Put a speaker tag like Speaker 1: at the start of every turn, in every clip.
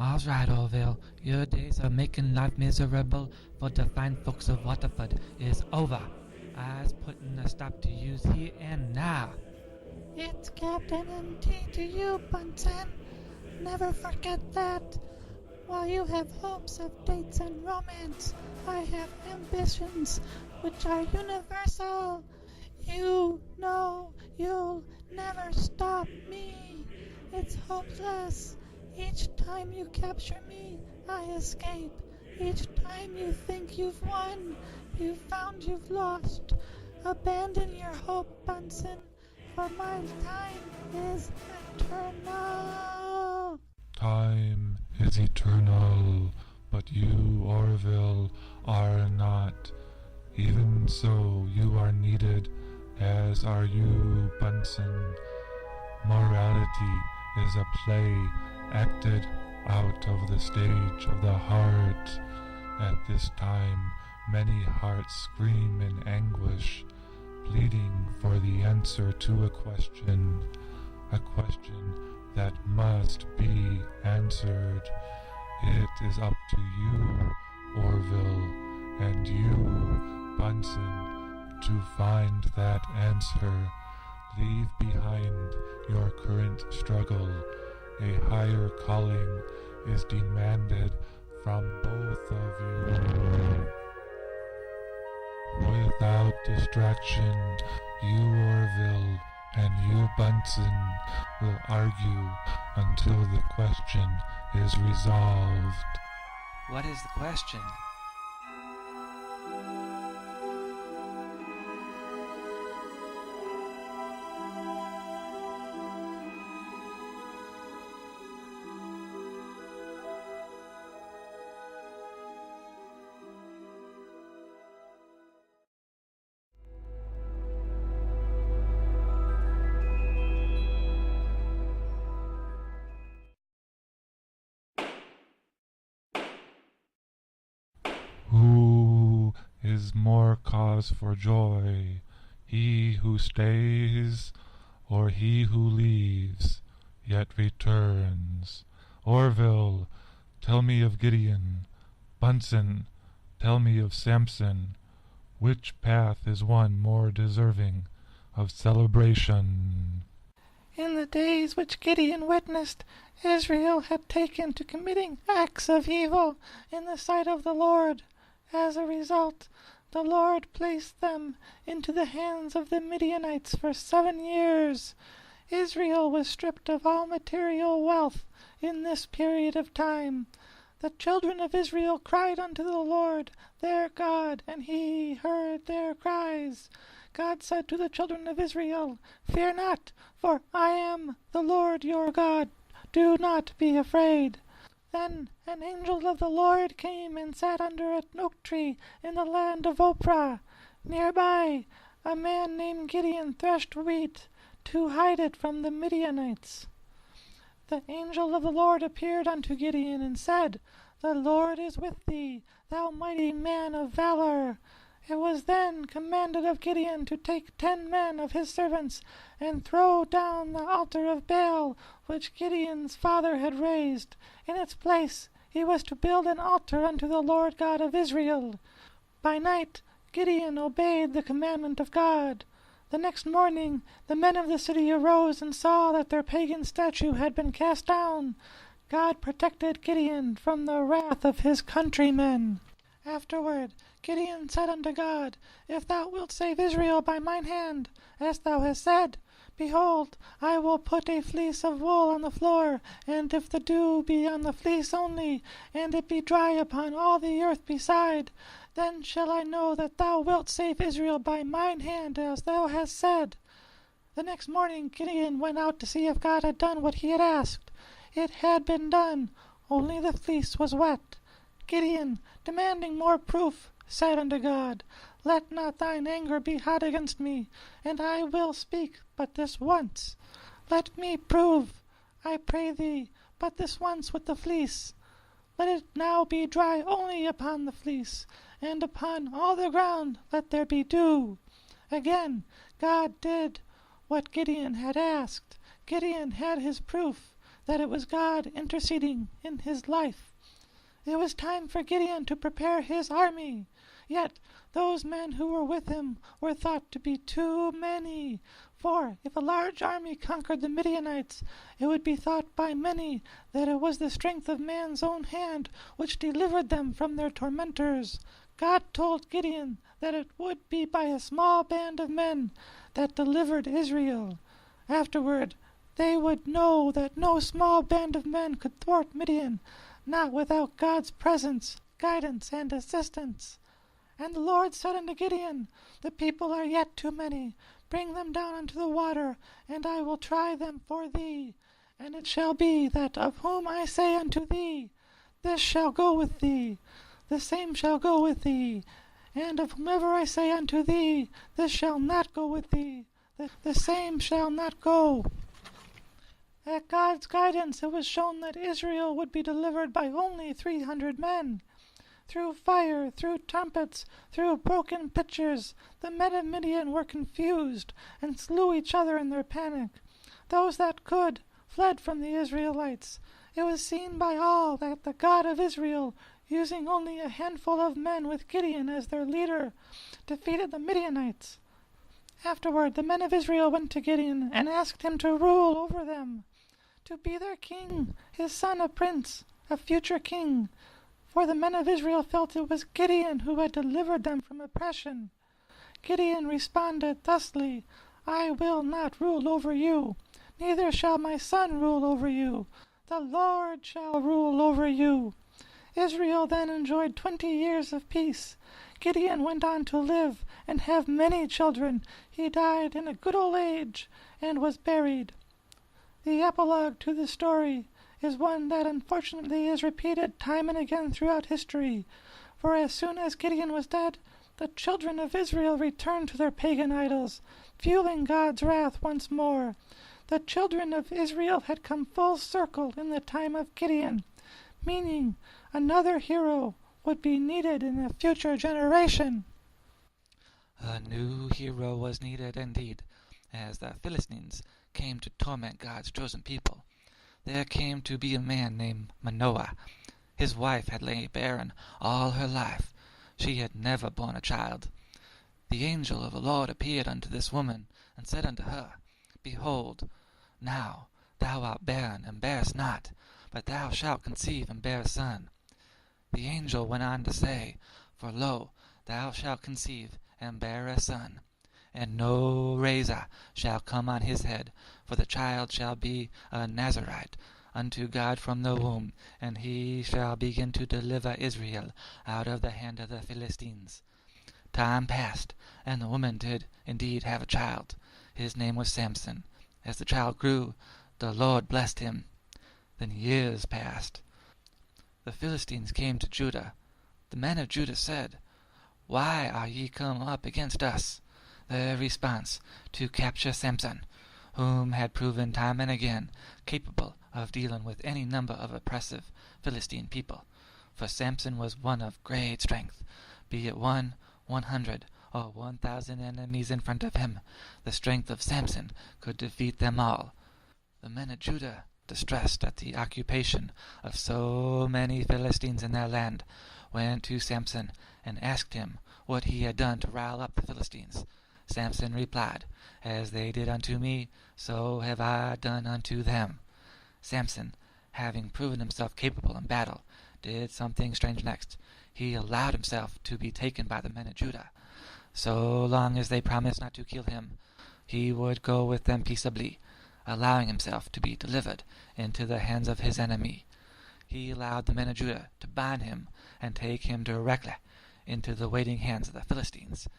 Speaker 1: All right, Orville, your days of making life miserable for the fine folks of Waterford is over. I's putting a stop to yous here and now.
Speaker 2: It's Captain MT to you, Bunson. Never forget that. While you have hopes of dates and romance, I have ambitions which are universal. You know you'll never stop me. It's hopeless. Each time you capture me, I escape. Each time you think you've won, you've found you've lost. Abandon your hope, Bunson, for my time is eternal.
Speaker 3: Time is eternal, but you, Orville, are not. Even so, you are needed, as are you, Bunson. Morality is a play acted out of the stage of the heart. At this time, many hearts scream in anguish, pleading for the answer to a question that must be answered. It is up to you, Orville, and you, Bunson, to find that answer. Leave behind your current struggle. A higher calling is demanded from both of you. Without distraction, you, Orville, and you, Bunson, will argue until the question is resolved.
Speaker 1: What is the question?
Speaker 3: Who is more cause for joy, he who stays, or he who leaves, yet returns? Orville, tell me of Gideon. Bunson, tell me of Samson. Which path is one more deserving of celebration?
Speaker 2: In the days which Gideon witnessed, Israel had taken to committing acts of evil in the sight of the Lord. As a result, the Lord placed them into the hands of the Midianites for 7 years. Israel was stripped of all material wealth in this period of time. The children of Israel cried unto the Lord their God, and he heard their cries. God said to the children of Israel, Fear not, for I am the Lord your God. Do not be afraid. Then an angel of the Lord came and sat under an oak tree in the land of Ophrah. Nearby, a man named Gideon threshed wheat to hide it from the Midianites. The angel of the Lord appeared unto Gideon and said, The Lord is with thee, thou mighty man of valor. It was then commanded of Gideon to take 10 men of his servants and throw down the altar of Baal which Gideon's father had raised. In its place he was to build an altar unto the Lord God of Israel. By night Gideon obeyed the commandment of God. The next morning the men of the city arose and saw that their pagan statue had been cast down. God protected Gideon from the wrath of his countrymen. Afterward Gideon said unto God, If thou wilt save Israel by mine hand, as thou hast said, behold, I will put a fleece of wool on the floor, and if the dew be on the fleece only, and it be dry upon all the earth beside, then shall I know that thou wilt save Israel by mine hand, as thou hast said. The next morning Gideon went out to see if God had done what he had asked. It had been done, only the fleece was wet. Gideon, demanding more proof, said unto God, Let not thine anger be hot against me, and I will speak but this once. Let me prove, I pray thee, but this once with the fleece. Let it now be dry only upon the fleece, and upon all the ground let there be dew. Again God did what Gideon had asked. Gideon had his proof. that it was God interceding in his life. It was time for Gideon to prepare his army. Yet those men who were with him were thought to be too many. For if a large army conquered the Midianites, it would be thought by many that it was the strength of man's own hand which delivered them from their tormentors. God told Gideon that it would be by a small band of men that delivered Israel. Afterward, they would know that no small band of men could thwart Midian, not without God's presence, guidance, and assistance. And the Lord said unto Gideon, The people are yet too many. Bring them down unto the water, and I will try them for thee. And it shall be that of whom I say unto thee, This shall go with thee, the same shall go with thee. And of whomever I say unto thee, This shall not go with thee, the same shall not go. At God's guidance it was shown that Israel would be delivered by only 300 men. Through fire, through trumpets, through broken pitchers, the men of Midian were confused and slew each other in their panic. Those that could fled from the Israelites. It was seen by all that the God of Israel, using only a handful of men with Gideon as their leader, defeated the Midianites. Afterward the men of Israel went to Gideon and asked him to rule over them, to be their king, his son a prince, a future king. For the men of Israel felt it was Gideon who had delivered them from oppression. Gideon responded thusly, I will not rule over you, neither shall my son rule over you. The Lord shall rule over you. Israel then enjoyed 20 years of peace. Gideon went on to live and have many children. He died in a good old age and was buried. The epilogue to the story is one that unfortunately is repeated time and again throughout history, for as soon as Gideon was dead, the children of Israel returned to their pagan idols, fueling God's wrath once more. The children of Israel had come full circle in the time of Gideon, meaning another hero would be needed in a future generation.
Speaker 1: A new hero was needed indeed, as the Philistines came to torment God's chosen people. There came to be a man named Manoah. His wife had lain barren all her life. She had never borne a child. The angel of the Lord appeared unto this woman, and said unto her, Behold, now thou art barren, and bearest not, but thou shalt conceive and bear a son. The angel went on to say, For lo, thou shalt conceive and bear a son, and no razor shall come on his head, for the child shall be a Nazarite unto God from the womb, and he shall begin to deliver Israel out of the hand of the Philistines. Time passed, and the woman did indeed have a child. His name was Samson. As the child grew, the Lord blessed him. Then years passed. The Philistines came to Judah. The men of Judah said, Why are ye come up against us? Their response, to capture Samson, whom had proven time and again capable of dealing with any number of oppressive Philistine people. For Samson was one of great strength, be it 100, or 1,000 enemies in front of him. The strength of Samson could defeat them all. The men of Judah, distressed at the occupation of so many Philistines in their land, went to Samson and asked him what he had done to rile up the Philistines. Samson replied, As they did unto me, so have I done unto them. Samson, having proven himself capable in battle, did something strange next. He allowed himself to be taken by the men of Judah. So long as they promised not to kill him, he would go with them peaceably, allowing himself to be delivered into the hands of his enemy. He allowed the men of Judah to bind him and take him directly into the waiting hands of the Philistines.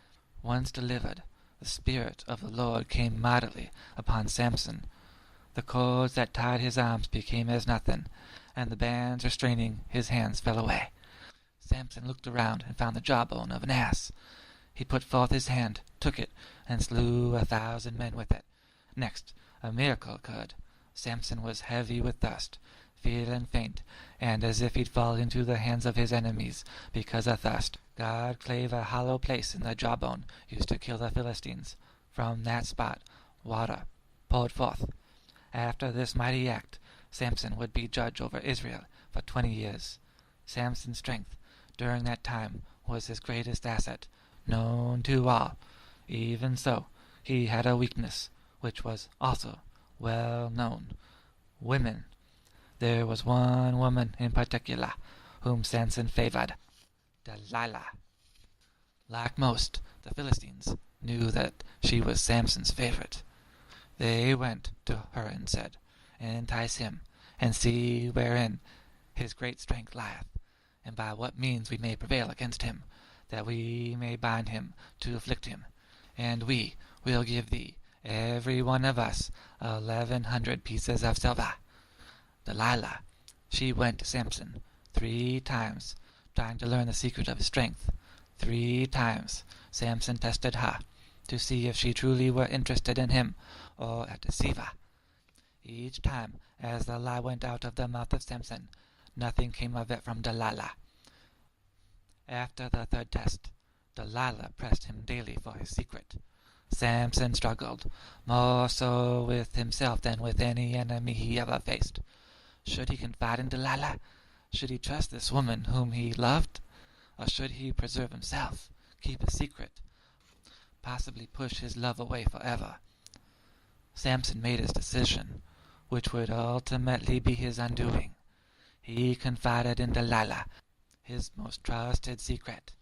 Speaker 1: Once delivered, the Spirit of the Lord came mightily upon Samson. The cords that tied his arms became as nothing, and the bands restraining his hands fell away. Samson looked around and found the jawbone of an ass. He put forth his hand, took it, and slew 1,000 men with it. Next, a miracle occurred. Samson was heavy with thirst, feeling faint, and as if he'd fall into the hands of his enemies because of thirst. God clave a hollow place in the jawbone used to kill the Philistines. From that spot, water poured forth. After this mighty act, Samson would be judge over Israel for 20 years. Samson's strength during that time was his greatest asset, known to all. Even so, he had a weakness, which was also well known: women. There was one woman in particular whom Samson favored: Delilah. Like most, the Philistines knew that she was Samson's favorite. They went to her and said, "Entice him, and see wherein his great strength lieth, and by what means we may prevail against him, that we may bind him to afflict him. And we will give thee, every one of us, 1,100 pieces of silver." Delilah, she went to Samson 3 times, trying to learn the secret of his strength. 3 times Samson tested her, to see if she truly were interested in him, or a deceiver. Each time, as the lie went out of the mouth of Samson, nothing came of it from Delilah. After the 3rd test, Delilah pressed him daily for his secret. Samson struggled, more so with himself than with any enemy he ever faced. Should he confide in Delilah? Should he trust this woman whom he loved? Or should he preserve himself, keep a secret, possibly push his love away forever? Samson made his decision, which would ultimately be his undoing. He confided in Delilah, his most trusted secret.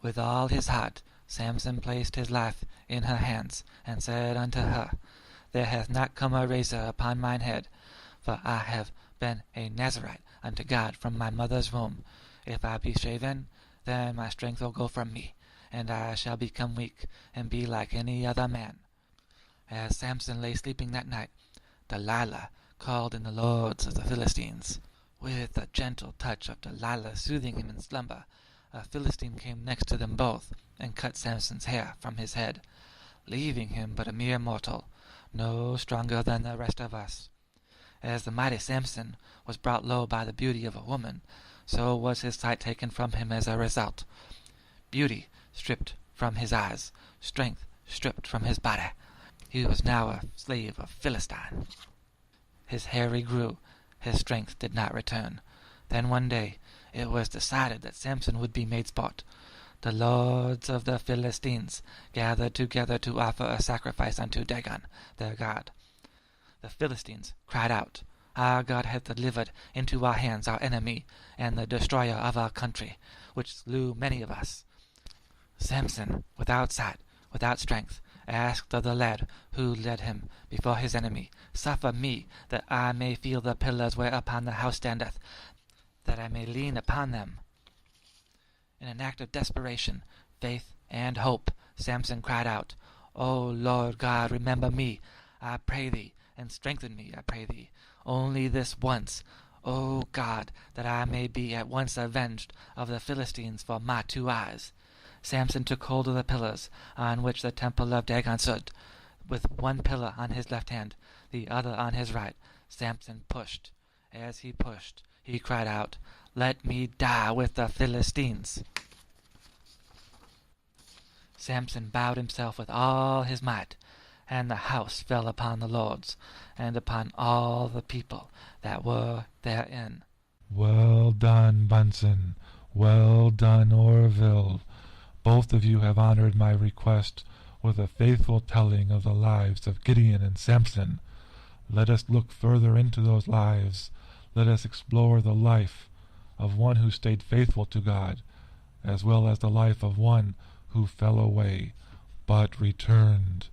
Speaker 1: With all his heart, Samson placed his life in her hands, and said unto her, "There hath not come a razor upon mine head, for I have been a Nazarite unto God from my mother's womb. If I be shaven, then my strength will go from me, and I shall become weak, and be like any other man." As Samson lay sleeping that night, Delilah called in the lords of the Philistines. With a gentle touch of Delilah soothing him in slumber, a Philistine came next to them both, and cut Samson's hair from his head, leaving him but a mere mortal, no stronger than the rest of us. As the mighty Samson was brought low by the beauty of a woman, so was his sight taken from him as a result. Beauty stripped from his eyes, strength stripped from his body. He was now a slave of Philistine. His hair regrew, his strength did not return. Then one day it was decided that Samson would be made sport. The lords of the Philistines gathered together to offer a sacrifice unto Dagon, their god. The Philistines cried out, "Our God hath delivered into our hands our enemy, and the destroyer of our country, which slew many of us." Samson, without sight, without strength, asked of the lad who led him before his enemy, "Suffer me, that I may feel the pillars whereupon the house standeth, that I may lean upon them." In an act of desperation, faith, and hope, Samson cried out, "O Lord God, remember me, I pray thee, and strengthen me, I pray thee, only this once, O God, that I may be at once avenged of the Philistines for my 2 eyes." Samson took hold of the pillars on which the temple of Dagon stood. With one pillar on his left hand, the other on his right, Samson pushed. As he pushed, he cried out, "Let me die with the Philistines." Samson bowed himself with all his might, and the house fell upon the lords, and upon all the people that were therein.
Speaker 3: Well done, Bunson. Well done, Orville. Both of you have honored my request with a faithful telling of the lives of Gideon and Samson. Let us look further into those lives. Let us explore the life of one who stayed faithful to God, as well as the life of one who fell away, but returned.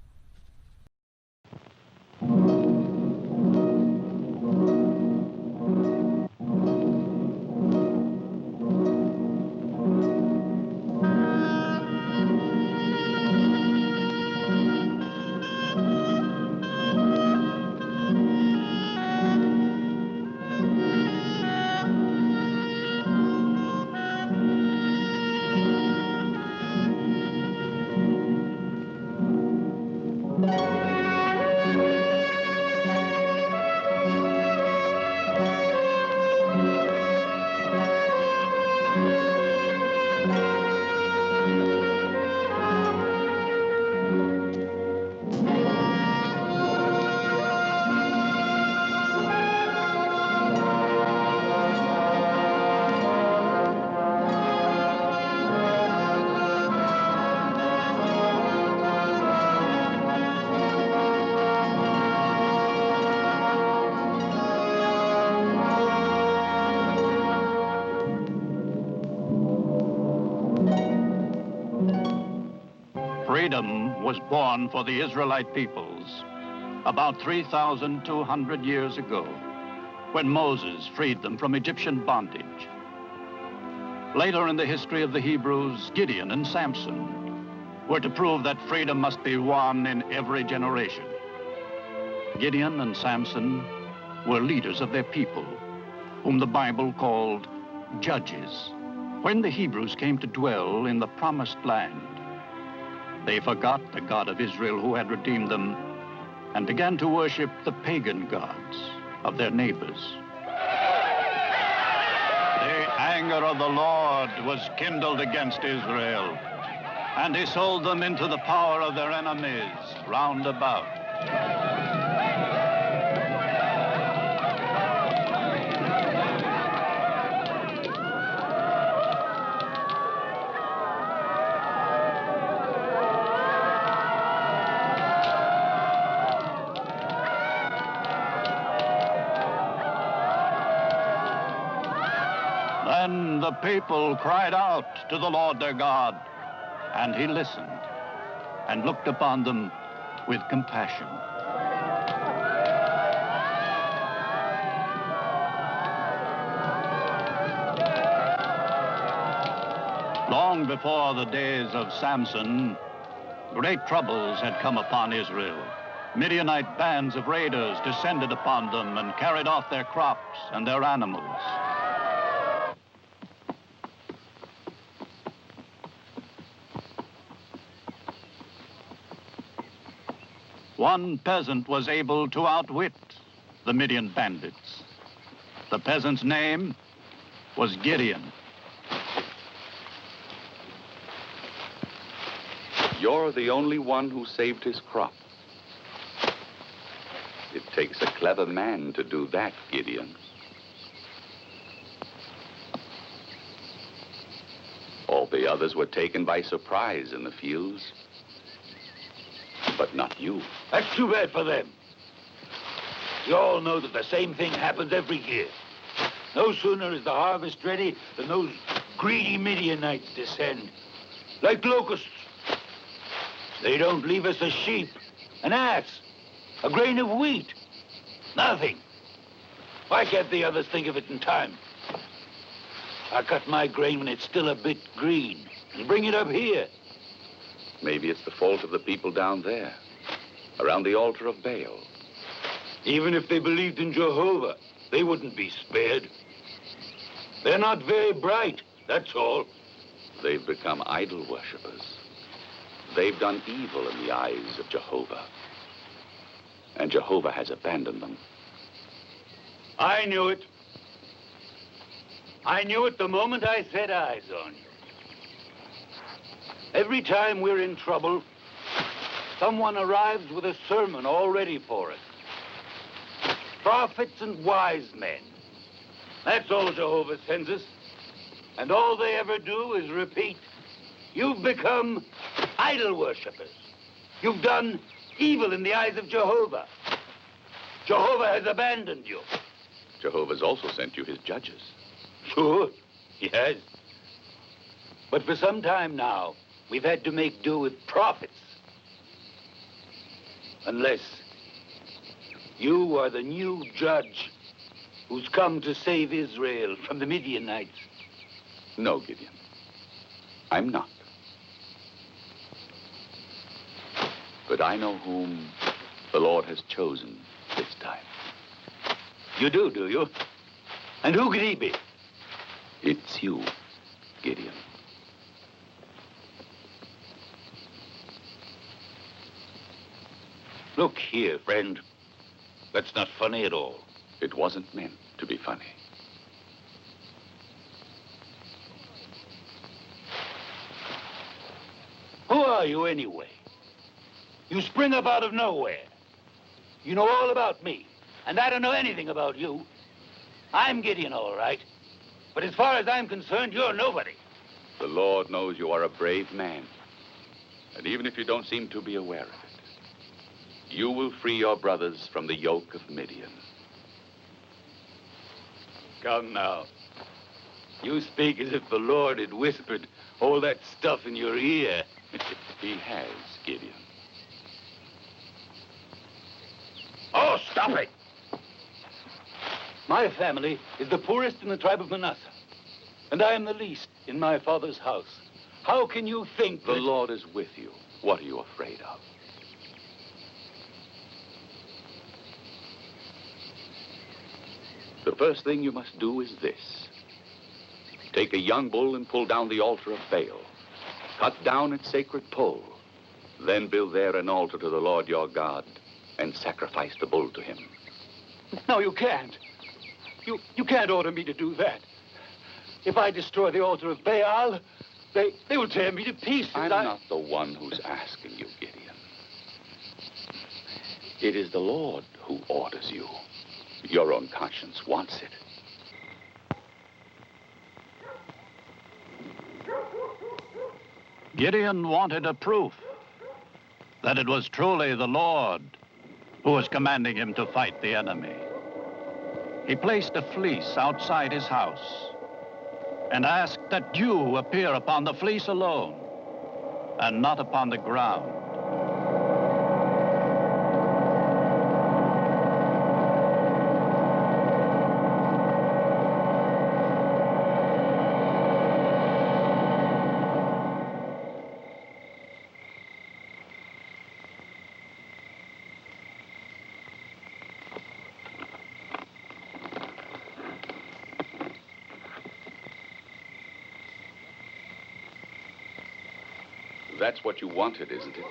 Speaker 4: Freedom was born for the Israelite peoples about 3,200 years ago, when Moses freed them from Egyptian bondage. Later in the history of the Hebrews, Gideon and Samson were to prove that freedom must be won in every generation. Gideon and Samson were leaders of their people, whom the Bible called judges. When the Hebrews came to dwell in the promised land, they forgot the God of Israel who had redeemed them and began to worship the pagan gods of their neighbors. The anger of the Lord was kindled against Israel, and he sold them into the power of their enemies round about. Then the people cried out to the Lord their God, and he listened and looked upon them with compassion. Long before the days of Samson, great troubles had come upon Israel. Midianite bands of raiders descended upon them and carried off their crops and their animals. One peasant was able to outwit the Midian bandits. The peasant's name was Gideon.
Speaker 5: You're the only one who saved his crop. It takes a clever man to do that, Gideon. All the others were taken by surprise in the fields, but not you.
Speaker 6: That's too bad for them. You all know that the same thing happens every year. No sooner is the harvest ready than those greedy Midianites descend, like locusts. They don't leave us a sheep, an ass, a grain of wheat, nothing. Why can't the others think of it in time? I cut my grain when it's still a bit green and bring it up here.
Speaker 5: Maybe it's the fault of the people down there, around the altar of Baal.
Speaker 6: Even if they believed in Jehovah, they wouldn't be spared. They're not very bright, that's all.
Speaker 5: They've become idol worshippers. They've done evil in the eyes of Jehovah. And Jehovah has abandoned them.
Speaker 6: I knew it. I knew it the moment I set eyes on you. Every time we're in trouble, someone arrives with a sermon all ready for us. Prophets and wise men. That's all Jehovah sends us. And all they ever do is repeat, you've become idol worshippers. You've done evil in the eyes of Jehovah. Jehovah has abandoned you.
Speaker 5: Jehovah's also sent you his judges.
Speaker 6: Sure, he has. But for some time now, we've had to make do with prophets. Unless you are the new judge who's come to save Israel from the Midianites.
Speaker 5: No, Gideon. I'm not. But I know whom the Lord has chosen this time.
Speaker 6: You do you? And who could he be?
Speaker 5: It's you, Gideon.
Speaker 6: Look here, friend. That's not funny at all.
Speaker 5: It wasn't meant to be funny.
Speaker 6: Who are you anyway? You spring up out of nowhere. You know all about me, and I don't know anything about you. I'm Gideon, all right. But as far as I'm concerned, you're nobody.
Speaker 5: The Lord knows you are a brave man. And even if you don't seem to be aware of it, you will free your brothers from the yoke of Midian.
Speaker 6: Come now. You speak as if the Lord had whispered all that stuff in your ear.
Speaker 5: He has, Gideon.
Speaker 6: Oh, stop it! My family is the poorest in the tribe of Manasseh, and I am the least in my father's house. How can you think
Speaker 5: The
Speaker 6: that...
Speaker 5: Lord is with you. What are you afraid of? The first thing you must do is this. Take a young bull and pull down the altar of Baal. Cut down its sacred pole. Then build there an altar to the Lord your God and sacrifice the bull to him.
Speaker 6: No, you can't. You can't order me to do that. If I destroy the altar of Baal, they will tear me to pieces.
Speaker 5: I'm not the one who's asking you, Gideon. It is the Lord who orders you. Your own conscience wants it.
Speaker 4: Gideon wanted a proof that it was truly the Lord who was commanding him to fight the enemy. He placed a fleece outside his house and asked that dew appear upon the fleece alone and not upon the ground.
Speaker 5: That's what you wanted, isn't it?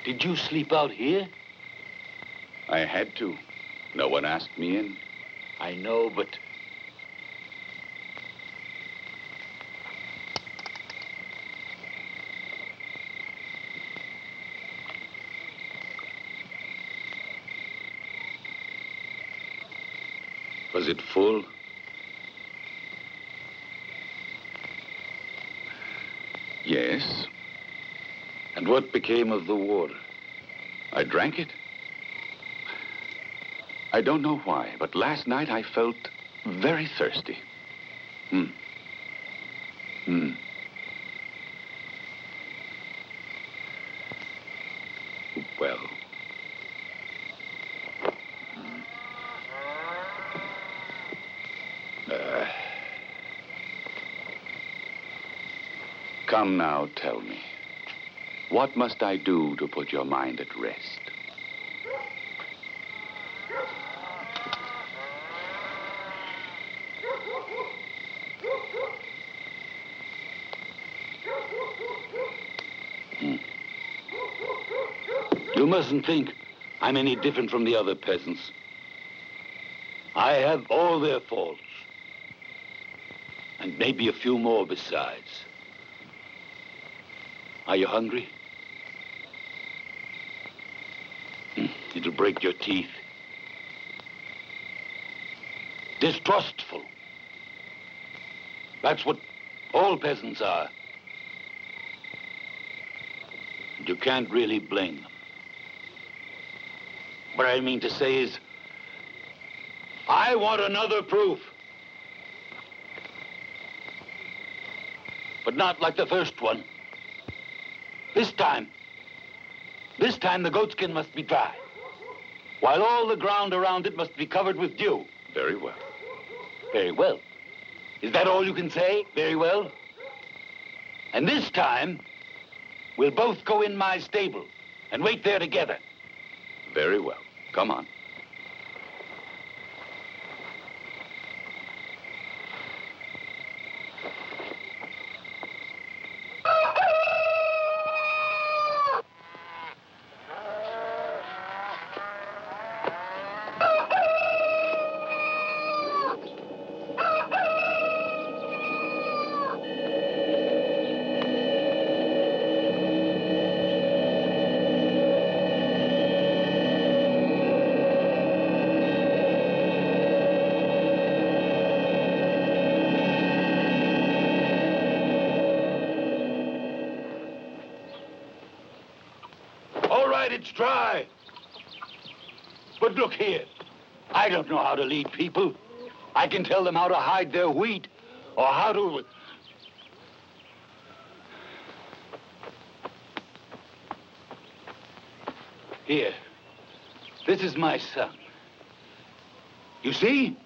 Speaker 6: Did you sleep out here?
Speaker 5: I had to. No one asked me in.
Speaker 6: I know, but...
Speaker 5: Was it full? Yes.
Speaker 6: And what became of the water?
Speaker 5: I drank it. I don't know why, but last night I felt very thirsty. Well. Come now, tell me. What must I do to put your mind at rest?
Speaker 6: You mustn't think I'm any different from the other peasants. I have all their faults. And maybe a few more besides. Are you hungry? It'll break your teeth. Distrustful. That's what all peasants are. And you can't really blame them. What I mean to say is, I want another proof. But not like the first one. This time the goatskin must be dry, while all the ground around it must be covered with dew.
Speaker 5: Very well.
Speaker 6: Very well. Is that all you can say? Very well? And this time, we'll both go in my stable and wait there together.
Speaker 5: Very well. Come on.
Speaker 6: right, it's dry. But look here. I don't know how to lead people. I can tell them how to hide their wheat or how to... Here. This is my son. You see?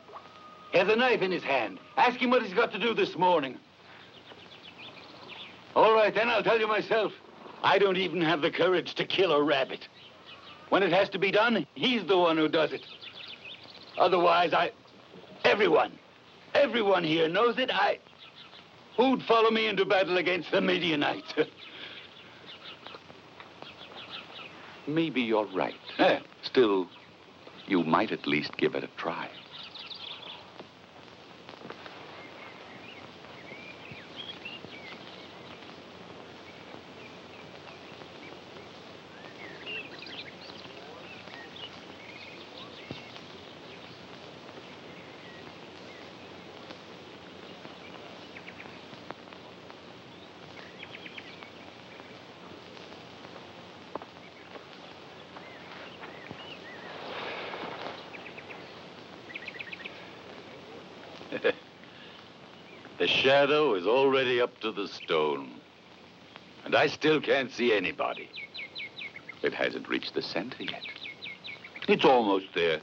Speaker 6: He has a knife in his hand. Ask him what he's got to do this morning. All right, then I'll tell you myself. I don't even have the courage to kill a rabbit. When it has to be done, he's the one who does it. Otherwise, everyone here knows it. Who'd follow me into battle against the Midianites?
Speaker 5: Maybe you're right. Still, you might at least give it a try.
Speaker 6: The shadow is already up to the stone. And I still can't see anybody.
Speaker 5: It hasn't reached the center yet.
Speaker 6: It's almost there.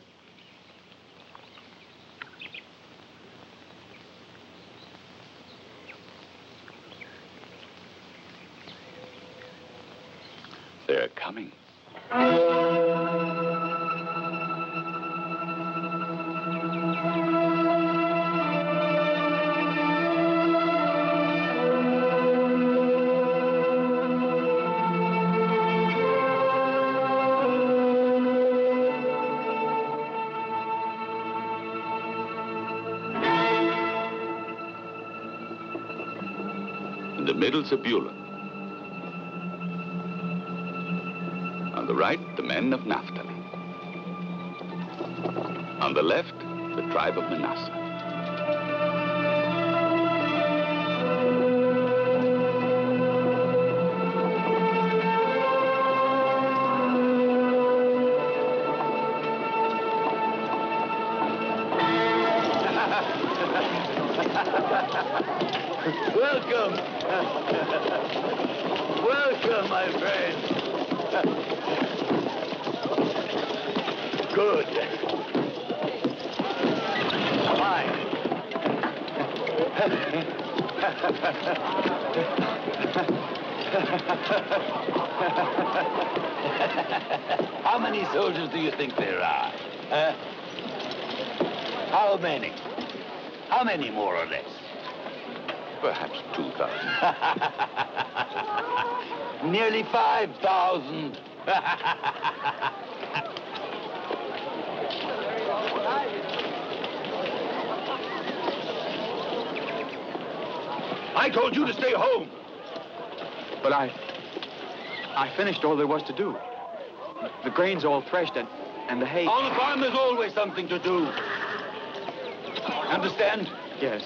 Speaker 5: They're coming. In the middle, Zebulun. On the right, the men of Naphtali. On the left, the tribe of Manasseh.
Speaker 6: Welcome. Welcome, my friend. Good. Fine. How many soldiers do you think there are? How many? How many, more or less?
Speaker 5: Perhaps 2,000.
Speaker 6: Nearly 5,000. I told you to stay home.
Speaker 7: But I finished all there was to do. The grain's all threshed and the hay...
Speaker 6: On the farm, there's always something to do. Understand?
Speaker 7: Yes.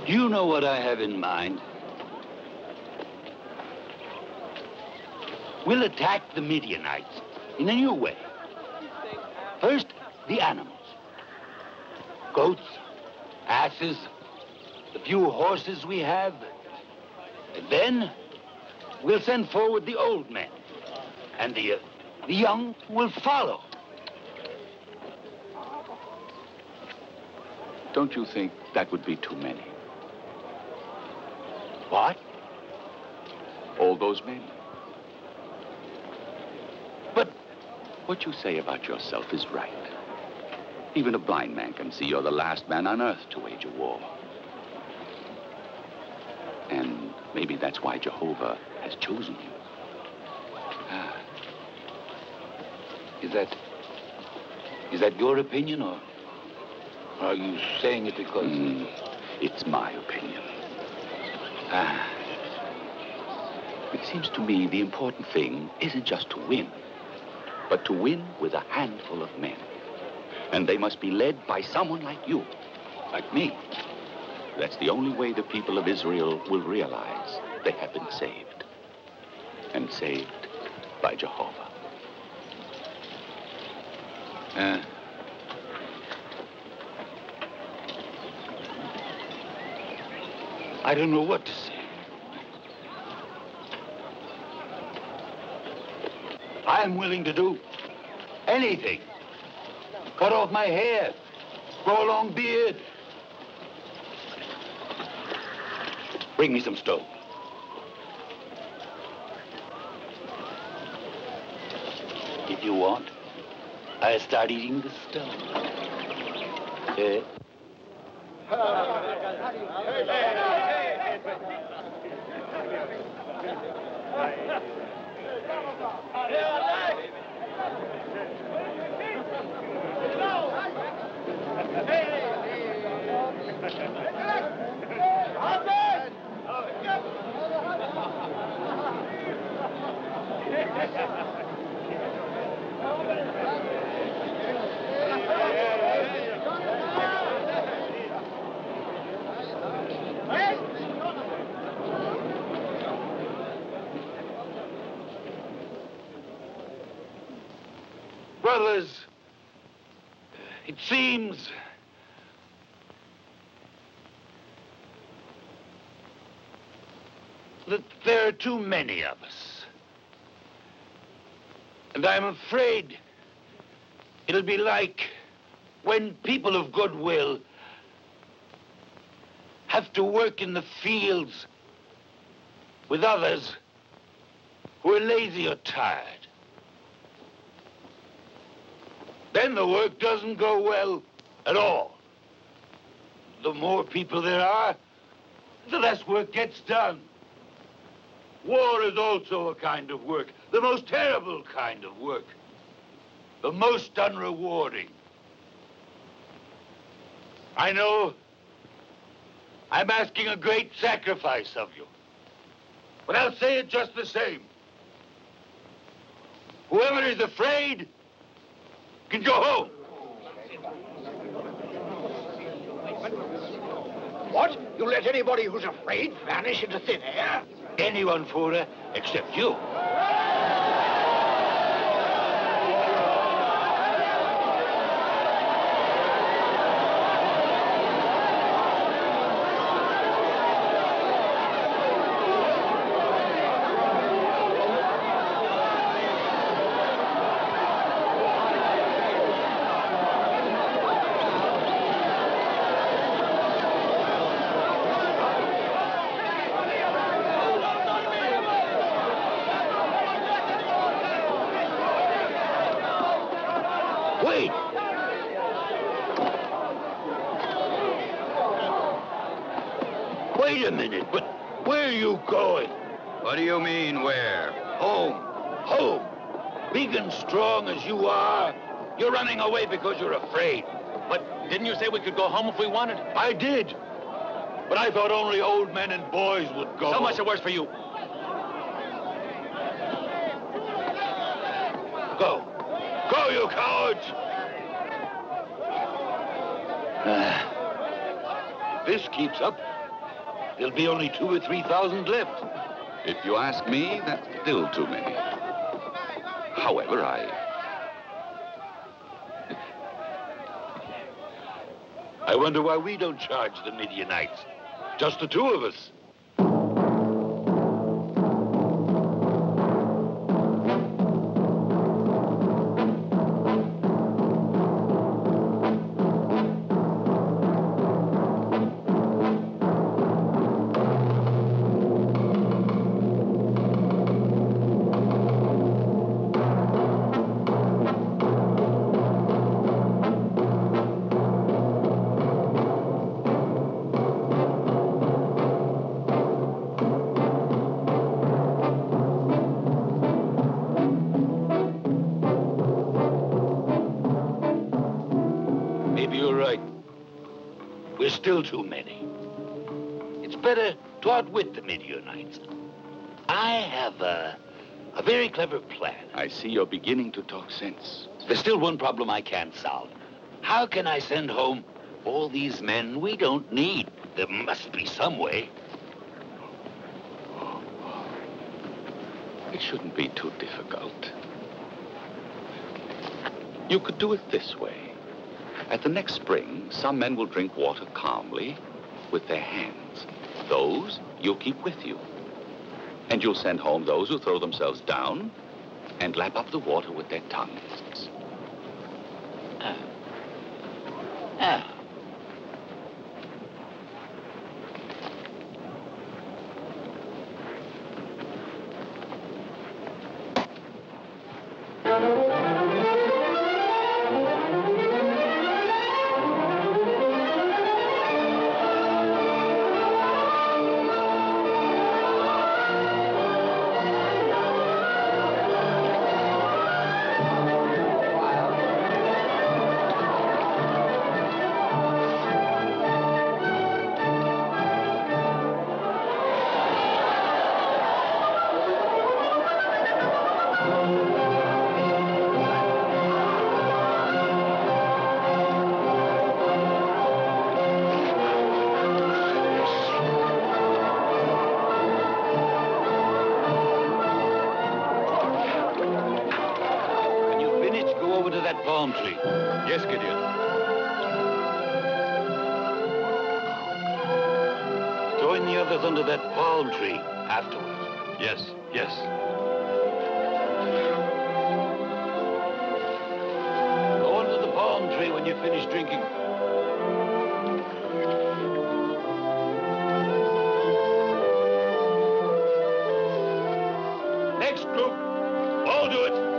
Speaker 6: Do you know what I have in mind? We'll attack the Midianites in a new way. First, the animals. Goats, asses, the few horses we have. And then, we'll send forward the old men. And the young will follow.
Speaker 5: Don't you think that would be too many?
Speaker 6: What?
Speaker 5: All those men.
Speaker 6: But
Speaker 5: what you say about yourself is right. Even a blind man can see you're the last man on earth to wage a war. And maybe that's why Jehovah has chosen you.
Speaker 6: Is that your opinion, or are you saying it because...
Speaker 5: It's my opinion. It seems to me the important thing isn't just to win, but to win with a handful of men. And they must be led by someone like you, like me. That's the only way the people of Israel will realize they have been saved. And saved by Jehovah.
Speaker 6: I don't know what to say. I'm willing to do anything. Cut off my hair, grow a long beard. Bring me some stone. If you want, I'll start eating the stone. Brothers, it seems that there are too many of us. And I'm afraid it'll be like when people of goodwill have to work in the fields with others who are lazy or tired. Then the work doesn't go well at all. The more people there are, the less work gets done. War is also a kind of work, the most terrible kind of work, the most unrewarding. I know I'm asking a great sacrifice of you, but I'll say it just the same. Whoever is afraid can go home.
Speaker 8: What? You let anybody who's afraid vanish into thin air?
Speaker 6: Anyone, Fuhrer, except you. Wait! Wait a minute, but where are you going?
Speaker 5: What do you mean, where?
Speaker 6: Home. Home. Big and strong as you are, you're running away because you're afraid.
Speaker 9: But didn't you say we could go home if we wanted?
Speaker 6: I did. But I thought only old men and boys would go.
Speaker 9: So much the worse for you.
Speaker 6: Go. Go, you cowards! If this keeps up, there'll be only 2,000 or 3,000 left.
Speaker 5: If you ask me, that's still too many. However,
Speaker 6: I wonder why we don't charge the Midianites. Just the two of us. Maybe you're right. We're still too many. better to outwit the Midianites. I have a very clever plan.
Speaker 5: I see you're beginning to talk sense.
Speaker 6: There's still one problem I can't solve. How can I send home all these men we don't need? There must be some way.
Speaker 5: It shouldn't be too difficult. You could do it this way. At the next spring, some men will drink water calmly with their hands. Those you'll keep with you. And you'll send home those who throw themselves down and lap up the water with their tongues.
Speaker 6: Palm tree.
Speaker 5: Yes, Gideon.
Speaker 6: Join the others under that palm tree afterwards.
Speaker 5: Yes.
Speaker 6: Yes. Go under the palm tree when you finish drinking. Next group. All do it.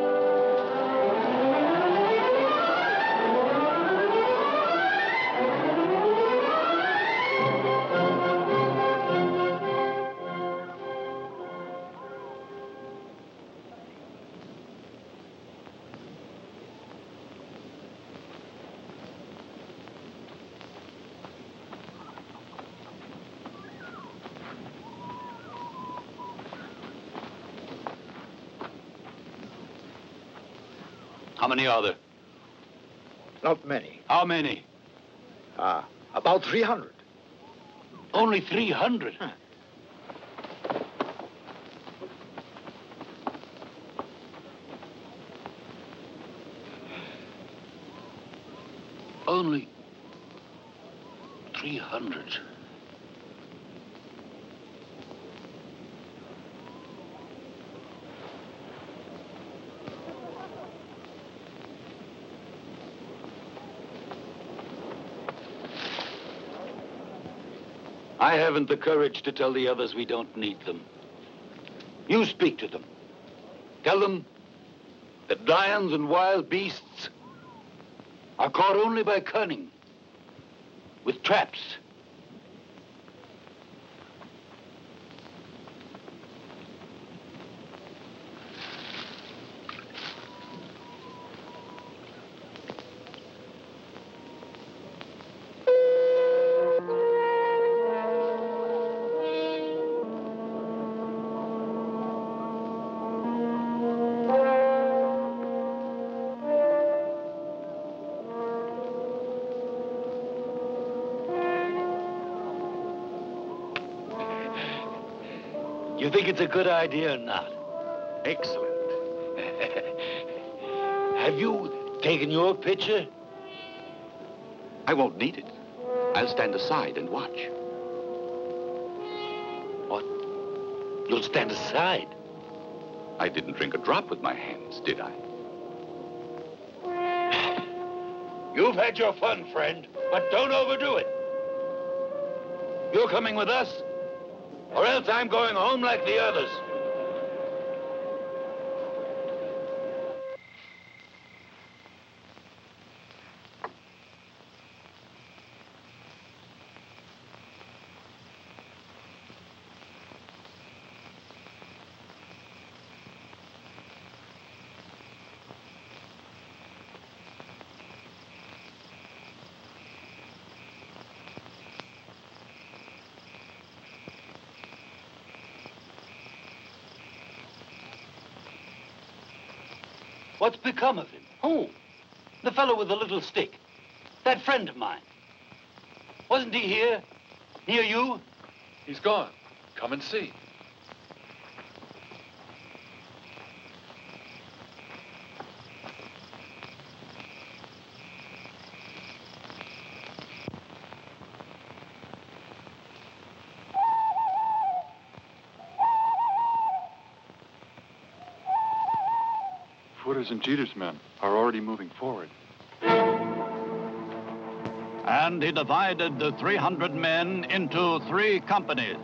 Speaker 6: How many are there?
Speaker 8: Not many.
Speaker 6: How many?
Speaker 8: About 300.
Speaker 6: Only 300?
Speaker 8: Huh.
Speaker 6: Only 300. I haven't the courage to tell the others we don't need them. You speak to them. Tell them that lions and wild beasts are caught only by cunning, with traps. You think it's a good idea or not?
Speaker 5: Excellent.
Speaker 6: Have you taken your picture?
Speaker 5: I won't need it. I'll stand aside and watch.
Speaker 6: What? You'll stand aside?
Speaker 5: I didn't drink a drop with my hands, did I?
Speaker 6: You've had your fun, friend, but don't overdo it. You're coming with us, or else I'm going home like the others. What's become of him?
Speaker 9: Who?
Speaker 6: The fellow with the little stick. That friend of mine. Wasn't he here? Near you?
Speaker 9: He's gone. Come and see.
Speaker 3: Footers and Jeter's men are already moving forward.
Speaker 4: And he divided the 300 men into 3 companies.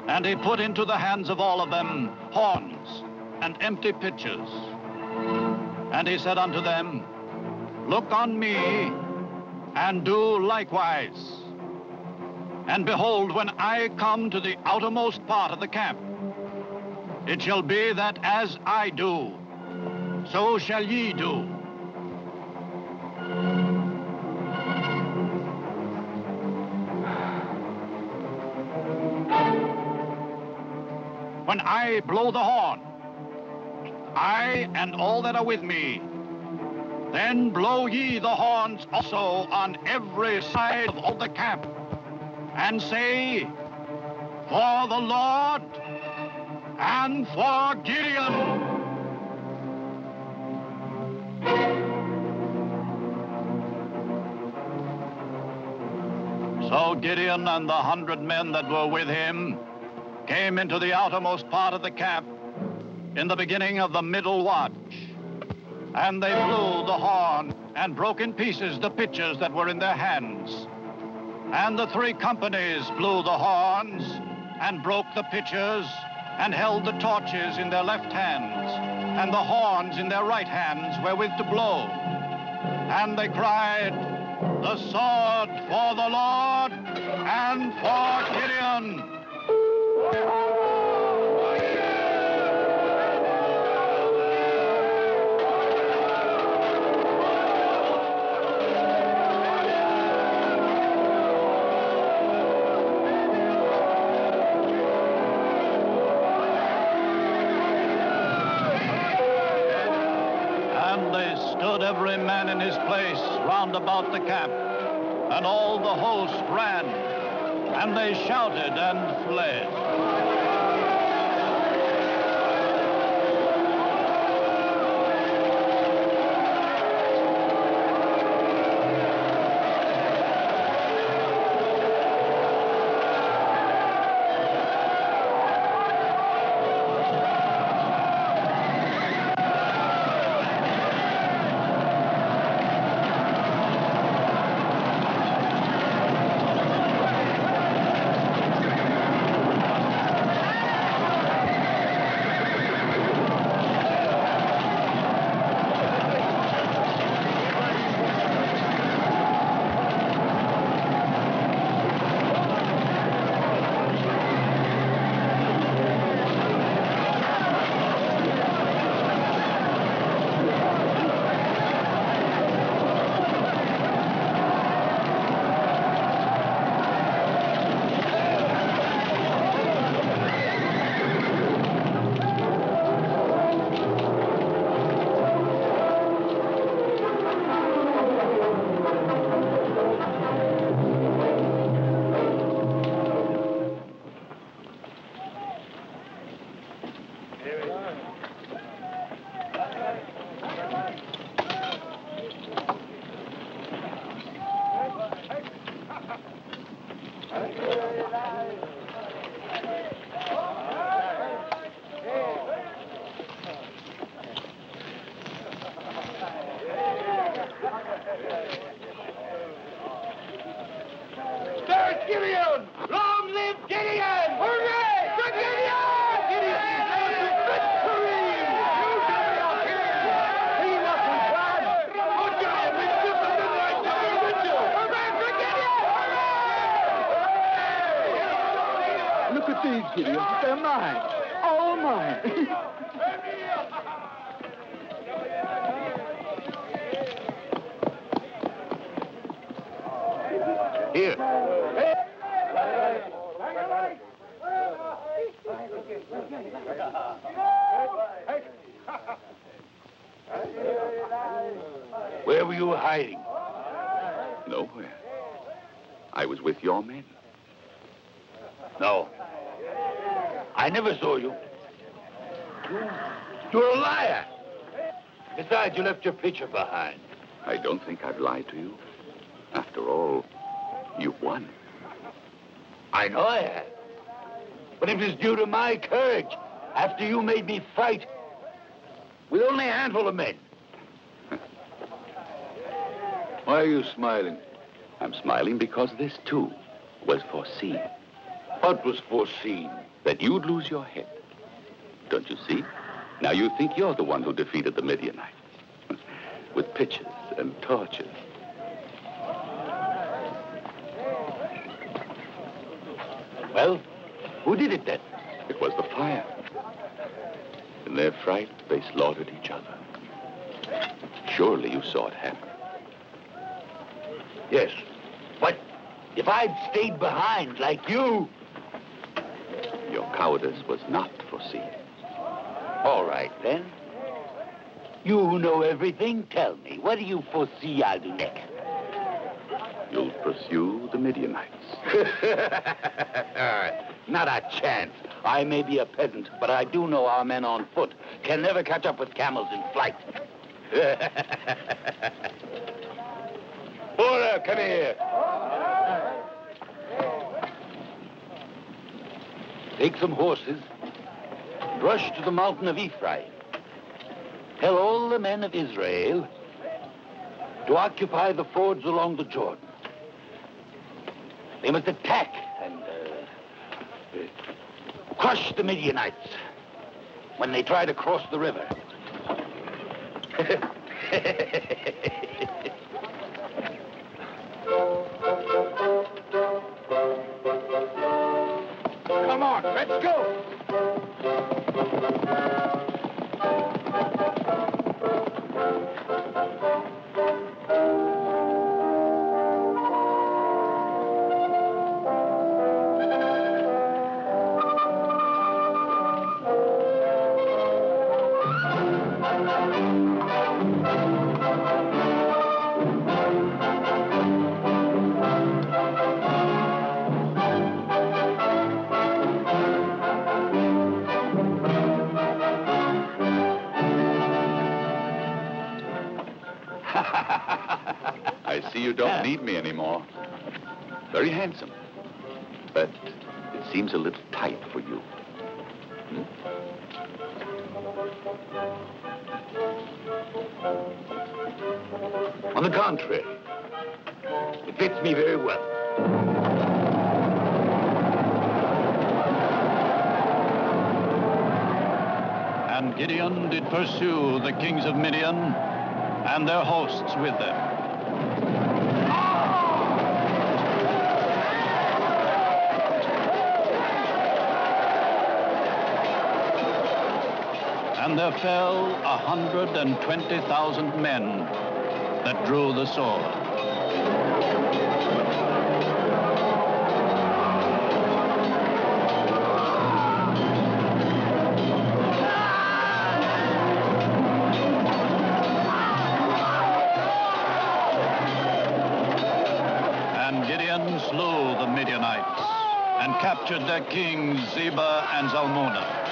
Speaker 4: And he put into the hands of all of them horns and empty pitchers. And he said unto them, Look on me, and do likewise. And behold, when I come to the outermost part of the camp, it shall be that as I do, so shall ye do. When I blow the horn, I and all that are with me, then blow ye the horns also on every side of all the camp, and say, For the Lord and for Gideon. So Gideon and the 100 men that were with him came into the outermost part of the camp in the beginning of the middle watch. And they blew the horn and broke in pieces the pitchers that were in their hands. And the 3 companies blew the horns and broke the pitchers and held the torches in their left hands and the horns in their right hands wherewith to blow. And they cried, The sword for the Lord and for Gideon. Every man in his place round about the camp, and all the host ran, and they shouted and fled.
Speaker 8: Gideon! Long live Gideon! Hooray! For Gideon! Gideon! Victory! He wasn't bad! Oh, Gideon, we just didn't like to be with you! Hooray for Gideon! Look at these, Gideon. They're mine. All mine.
Speaker 6: Here. Where were you hiding?
Speaker 5: Nowhere. I was with your men.
Speaker 6: No. I never saw you. You're a liar. Besides, you left your picture behind.
Speaker 5: I don't think I've lied to you. After all, you won.
Speaker 6: I know I have. But it was due to my courage after you made me fight with only a handful of men. Why are you smiling?
Speaker 5: I'm smiling because this, too, was foreseen.
Speaker 6: What was foreseen?
Speaker 5: That you'd lose your head. Don't you see? Now you think you're the one who defeated the Midianites. With pitchers and torches.
Speaker 6: Well, who did it then?
Speaker 5: It was the fire. In their fright, they slaughtered each other. Surely you saw it happen.
Speaker 6: Yes. But if I'd stayed behind like you...
Speaker 5: Your cowardice was not foreseen.
Speaker 6: All right, then. You who know everything, tell me. What do you foresee I'll do next?
Speaker 5: You'll pursue the Midianites.
Speaker 6: Not a chance. I may be a peasant, but I do know our men on foot can never catch up with camels in flight. Bora, come here. Take some horses, rush to the mountain of Ephraim. Tell all the men of Israel to occupy the fords along the Jordan. They must attack and crush the Midianites when they try to cross the river. Come on, let's go.
Speaker 5: I see you don't need me anymore. Very handsome. But it seems a little tight for you.
Speaker 6: On the contrary, it fits me very well.
Speaker 4: And Gideon did pursue the kings of Midian and their hosts with them. And there fell 120,000 men that drew the sword. And Gideon slew the Midianites and captured their kings Zebah and Zalmunna.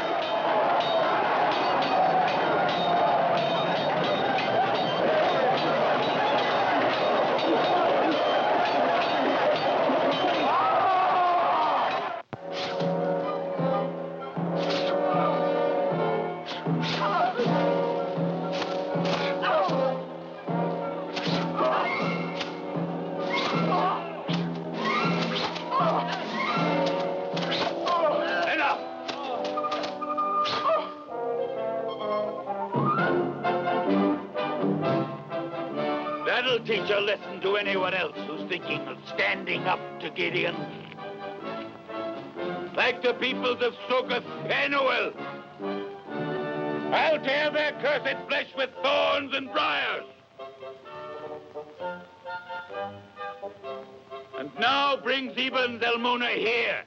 Speaker 6: That'll teach a lesson to anyone else who's thinking of standing up to Gideon. Like the peoples of Succoth, Penuel. I'll tear their cursed flesh with thorns and briars. And now bring Zebah and Zalmunna here.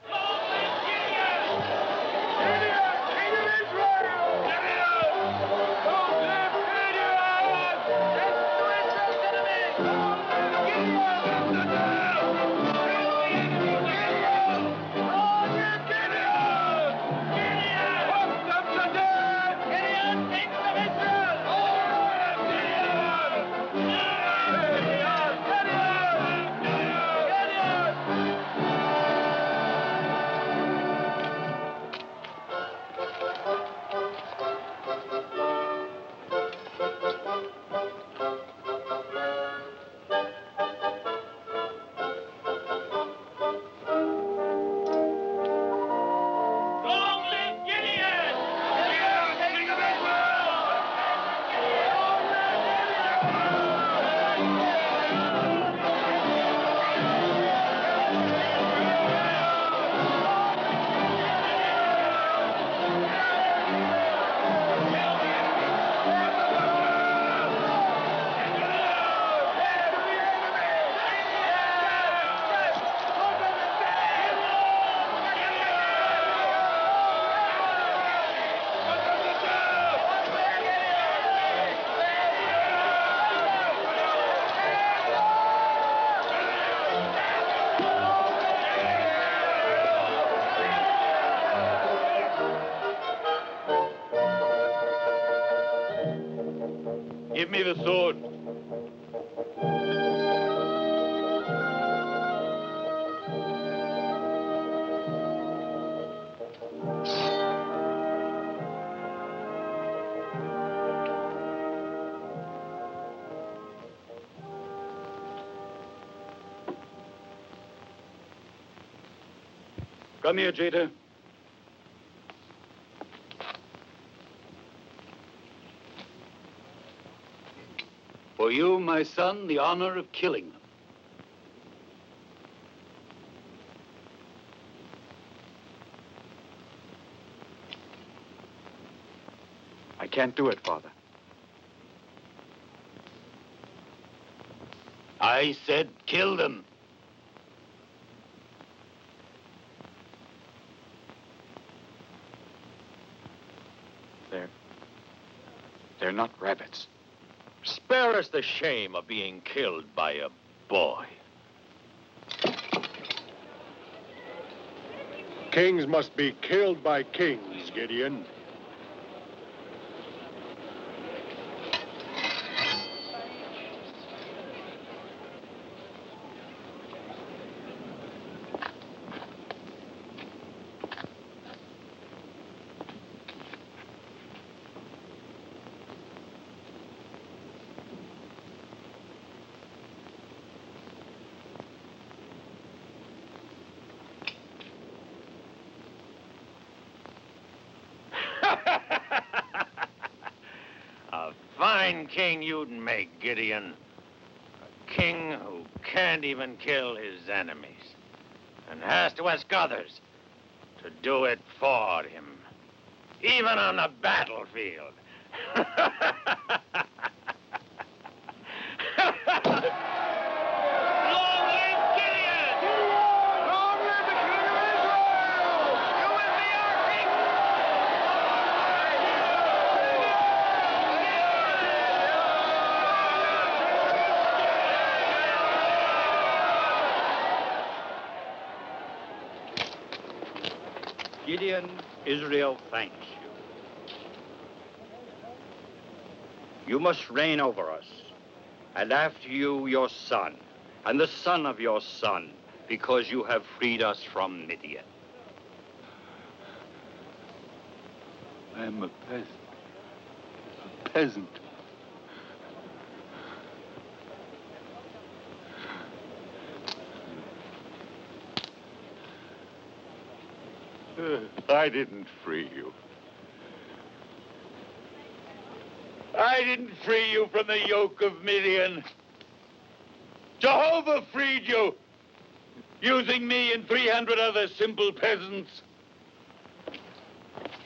Speaker 6: Come here, Jada. For you, my son, the honor of killing them.
Speaker 7: I can't do it, Father.
Speaker 6: I said kill them.
Speaker 7: They're not rabbits.
Speaker 10: Spare us the shame of being killed by a boy.
Speaker 11: Kings must be killed by kings, Gideon.
Speaker 10: A fine king you'd make, Gideon. A king who can't even kill his enemies and has to ask others to do it for him, even on the battlefield.
Speaker 6: Gideon, Israel thanks you. You must reign over us, and after you, your son, and the son of your son, because you have freed us from Midian.
Speaker 11: I am a peasant. A peasant.
Speaker 6: I didn't free you. I didn't free you from the yoke of Midian. Jehovah freed you, using me and 300 other simple peasants.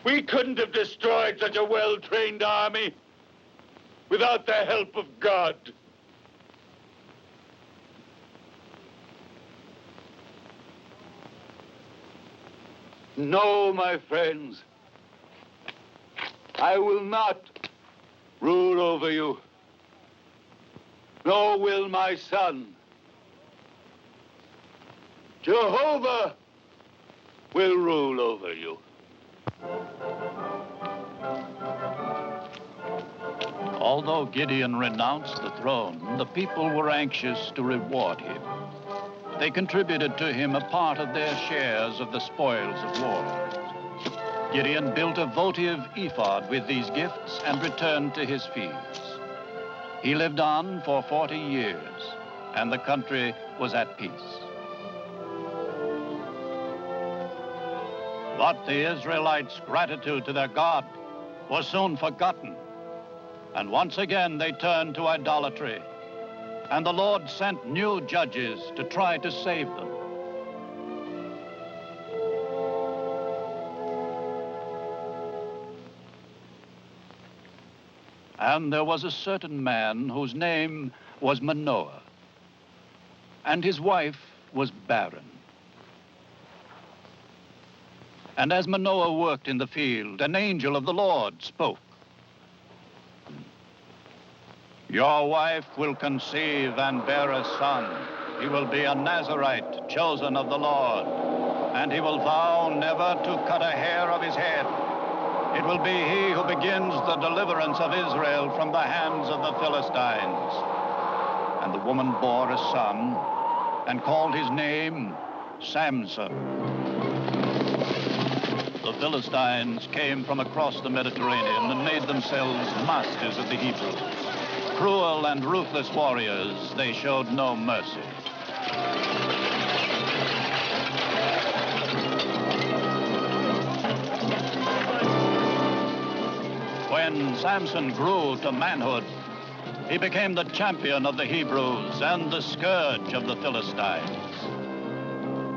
Speaker 6: We couldn't have destroyed such a well-trained army without the help of God. No, my friends, I will not rule over you, nor will my son. Jehovah will rule over you.
Speaker 4: Although Gideon renounced the throne, the people were anxious to reward him. They contributed to him a part of their shares of the spoils of war. Gideon built a votive ephod with these gifts and returned to his fields. He lived on for 40 years, and the country was at peace. But the Israelites' gratitude to their God was soon forgotten, and once again they turned to idolatry. And the Lord sent new judges to try to save them. And there was a certain man whose name was Manoah, and his wife was barren. And as Manoah worked in the field, an angel of the Lord spoke. Your wife will conceive and bear a son. He will be a Nazarite, chosen of the Lord, and he will vow never to cut a hair of his head. It will be he who begins the deliverance of Israel from the hands of the Philistines. And the woman bore a son and called his name Samson. The Philistines came from across the Mediterranean and made themselves masters of the Hebrews. Cruel and ruthless warriors, they showed no mercy. when Samson grew to manhood, he became the champion of the Hebrews and the scourge of the Philistines.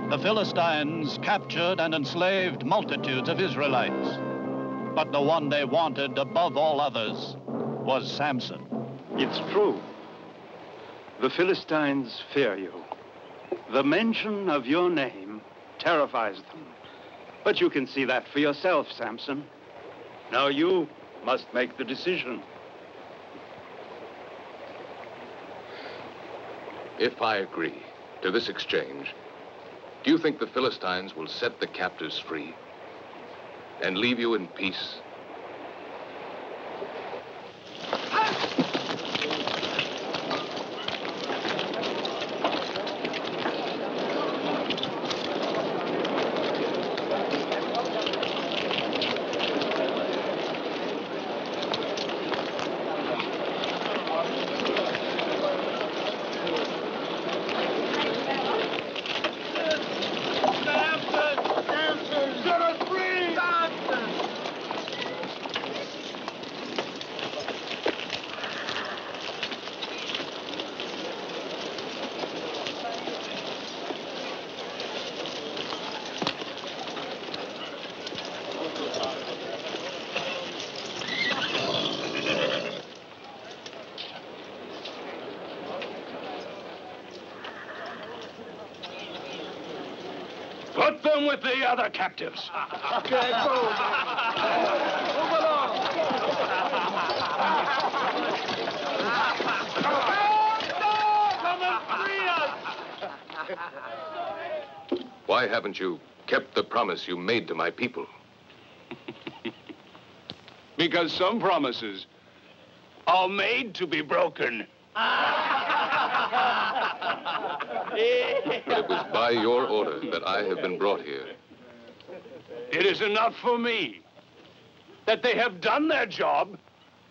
Speaker 4: The Philistines captured and enslaved multitudes of Israelites, but the one they wanted above all others was Samson.
Speaker 12: It's true. The Philistines fear you. The mention of your name terrifies them. But you can see that for yourself, Samson. Now you must make the decision.
Speaker 5: If I agree to this exchange, do you think the Philistines will set the captives free and leave you in peace?
Speaker 6: Put them with the other captives.
Speaker 8: Okay, move. Move along. Come and free us.
Speaker 5: Why haven't you kept the promise you made to my people?
Speaker 6: Because some promises are made to be broken.
Speaker 5: It was by your order that I have been brought here.
Speaker 6: It is enough for me that they have done their job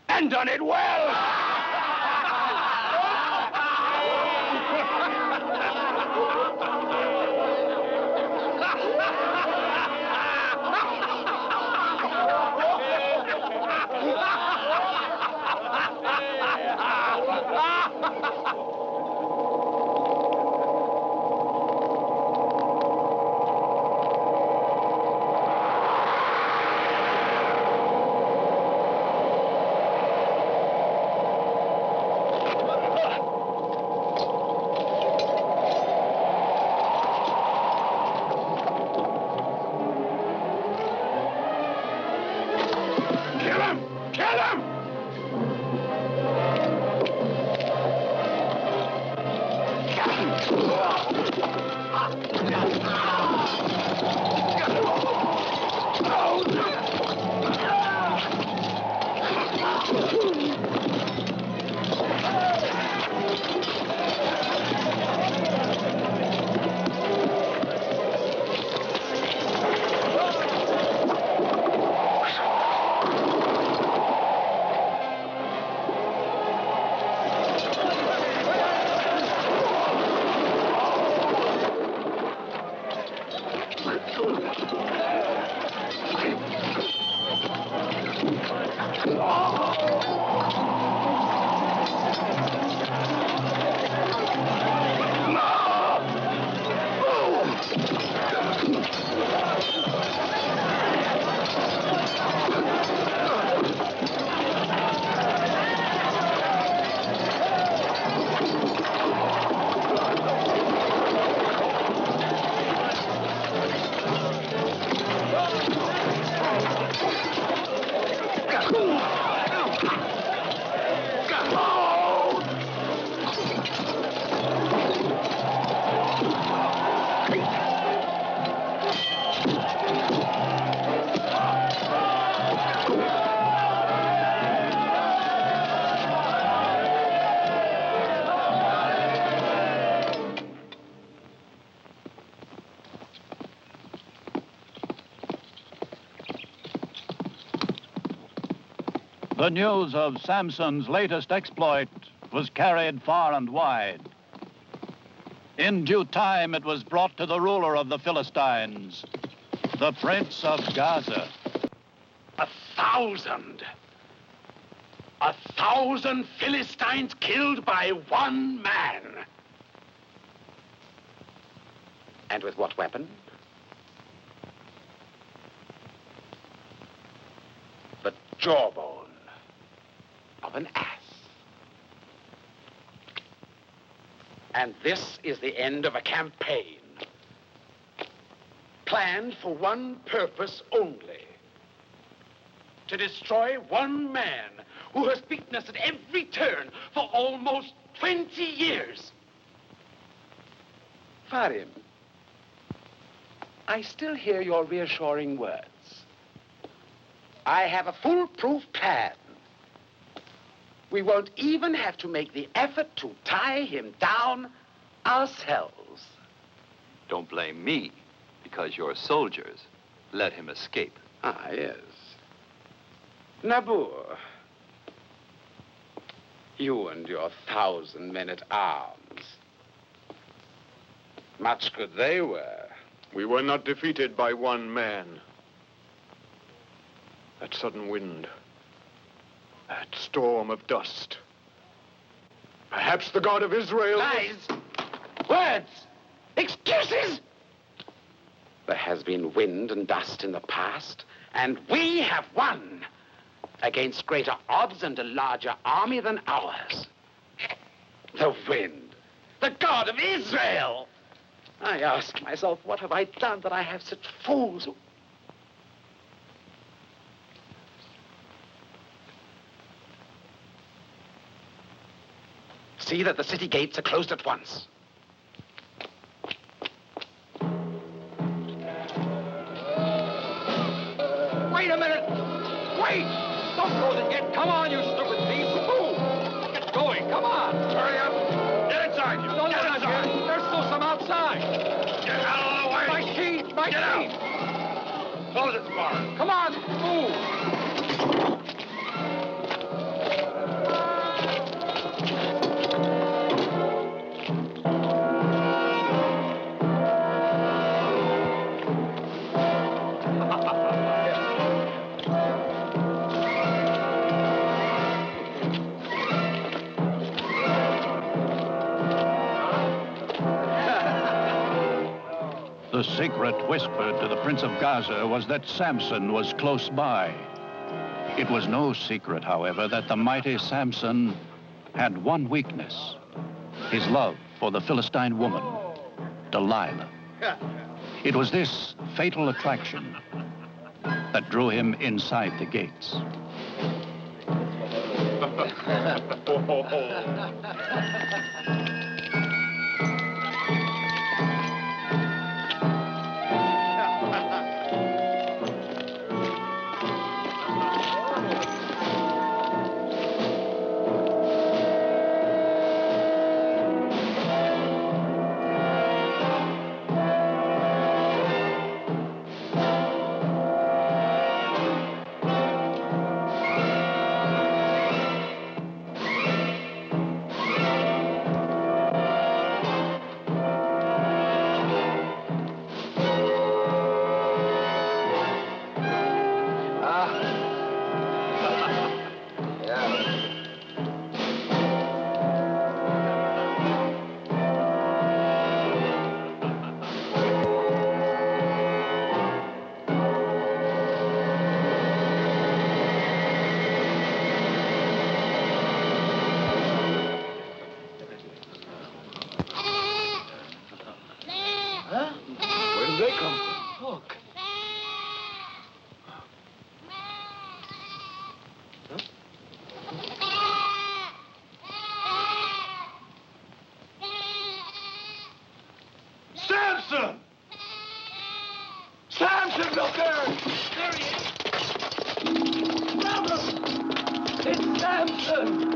Speaker 6: and done it well.
Speaker 4: The news of Samson's latest exploit was carried far and wide. In due time, it was brought to the ruler of the
Speaker 13: 1,000 Philistines killed by one man.
Speaker 14: And with what weapon? The jawbone of an ass. And this is the end of a campaign, planned for one purpose only: to destroy one man who has beaten us at every turn for almost 20 years. Farim, I still hear your reassuring words. I have a foolproof plan. We won't even have to make the effort to tie him down ourselves.
Speaker 5: Don't blame me, because your soldiers let him escape.
Speaker 14: Ah, yes. Nabur, you and your 1,000 men-at-arms. Much good they were.
Speaker 11: We were not defeated by one man. That sudden wind, that storm of dust. Perhaps the God of Israel...
Speaker 14: Lies! Words! Excuses! There has been wind and dust in the past, and we have won against greater odds and a larger army than ours. The wind, the God of Israel! I ask myself, what have I done that I have such fools who... See that the city gates are closed at once.
Speaker 8: Wait a minute! Wait! Don't close it yet! Come on, you stupid thief! Move! Get going! Come on! Hurry up! Get inside, you! Don't get inside! There's still some outside! Get out of the way! My key! My key! Out. Close it, Sparrow! Come on! Move!
Speaker 4: The secret whispered to the Prince of Gaza was that Samson was close by. It was no secret, however, that the mighty Samson had one weakness: his love for the Philistine woman, Delilah. It was this fatal attraction that drew him inside the gates.
Speaker 8: Samson! Samson, look there! There he is! Grab him! It's Samson!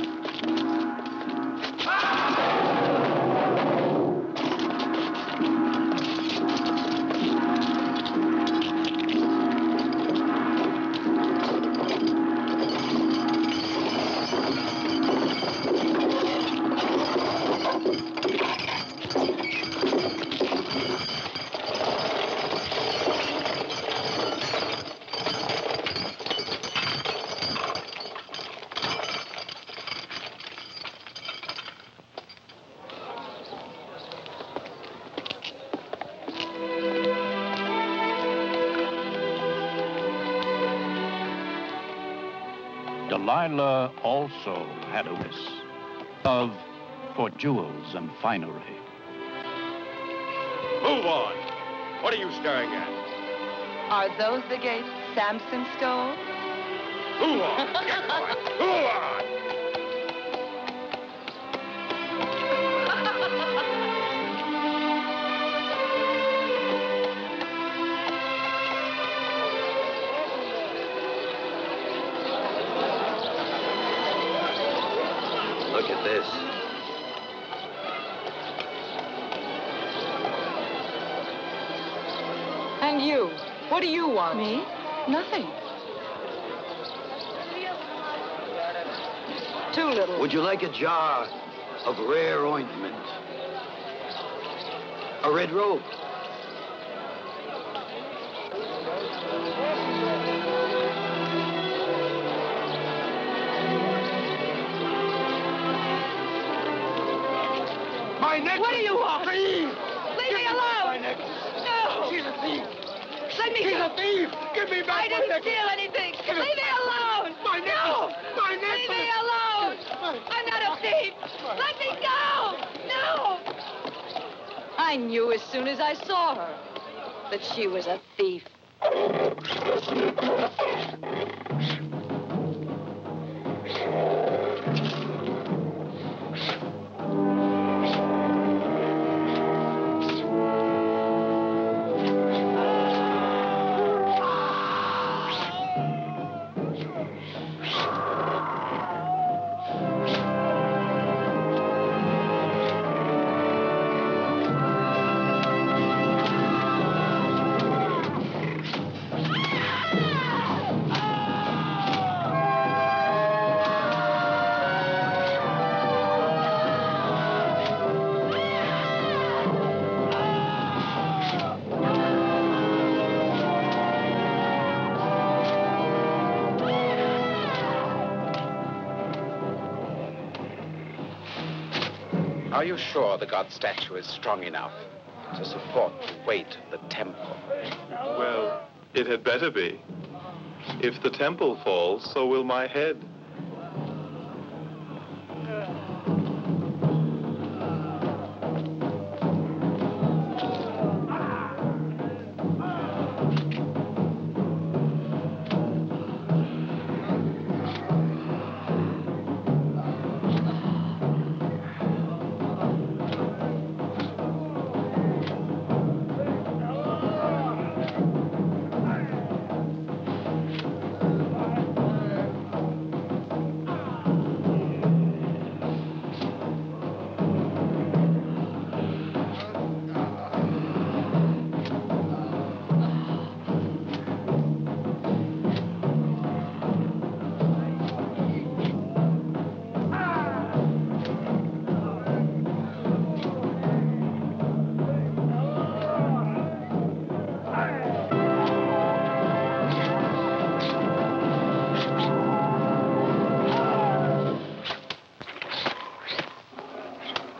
Speaker 4: Delilah also had a wish. Love for jewels and finery.
Speaker 6: Move on. What are you staring at?
Speaker 15: Are those the gates Samson stole?
Speaker 6: Move on. Get going. Move on.
Speaker 16: Look at this.
Speaker 15: And you? What do you want? Me? Nothing. Too little.
Speaker 16: Would you like a jar of rare ointment? A red robe?
Speaker 6: My necklace!
Speaker 15: What do you want?
Speaker 6: Thief!
Speaker 15: Leave me alone!
Speaker 6: My necklace!
Speaker 15: No!
Speaker 6: She's a thief!
Speaker 15: Let me
Speaker 6: She's
Speaker 15: go!
Speaker 6: a thief! Give me back
Speaker 15: I
Speaker 6: my
Speaker 15: didn't
Speaker 6: necklace!
Speaker 15: steal anything! Leave me alone!
Speaker 6: My necklace!
Speaker 15: No!
Speaker 6: My
Speaker 15: Leave
Speaker 6: necklace!
Speaker 15: me alone! I'm not a thief! Let me go! No! I knew as soon as I saw her that she was a thief.
Speaker 14: Are you sure the god statue is strong enough to support the weight of the temple?
Speaker 3: Well, it had better be. If the temple falls, so will my head.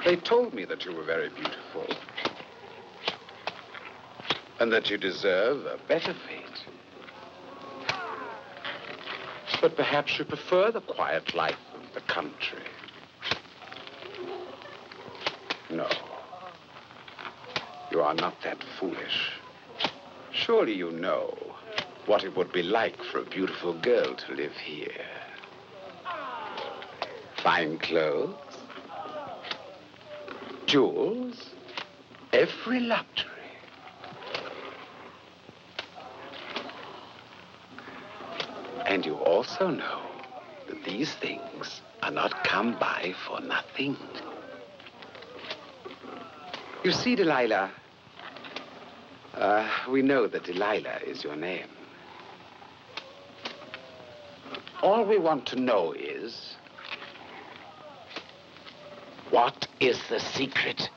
Speaker 14: They told me that you were very beautiful. And that you deserve a better fate. But perhaps you prefer the quiet life of the country. No. You are not that foolish. Surely you know what it would be like for a beautiful girl to live here. Fine clothes, jewels, every luxury. And you also know that these things are not come by for nothing. You see, Delilah, we know that Delilah is your name. All we want to know is, what is the secret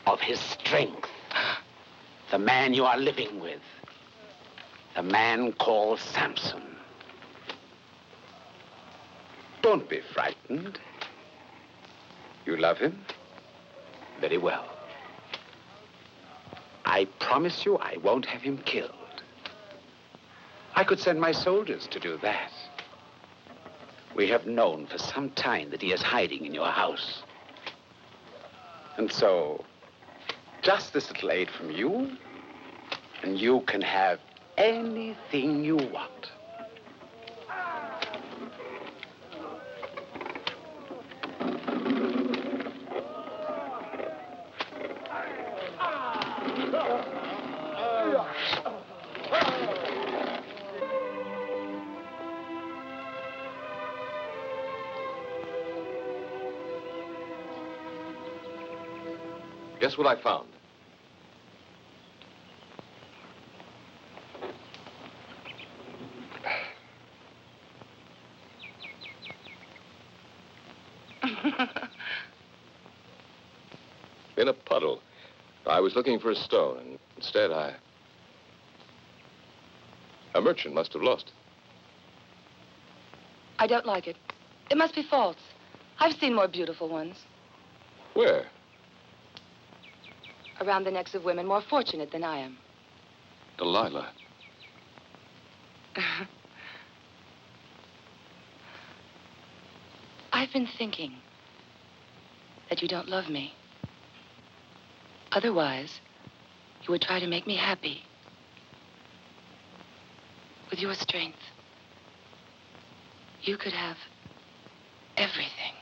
Speaker 14: of his strength? The man you are living with. The man called Samson. Don't be frightened. You love him? Very well. I promise you I won't have him killed. I could send my soldiers to do that. We have known for some time that he is hiding in your house. And so, just this little aid from you, and you can have anything you want.
Speaker 17: Guess what I found? In a puddle. I was looking for a stone, and instead a merchant must have lost it.
Speaker 15: I don't like it. It must be false. I've seen more beautiful ones.
Speaker 17: Where?
Speaker 15: Around the necks of women more fortunate than I am.
Speaker 17: Delilah.
Speaker 15: I've been thinking that you don't love me. Otherwise, you would try to make me happy. With your strength, you could have everything.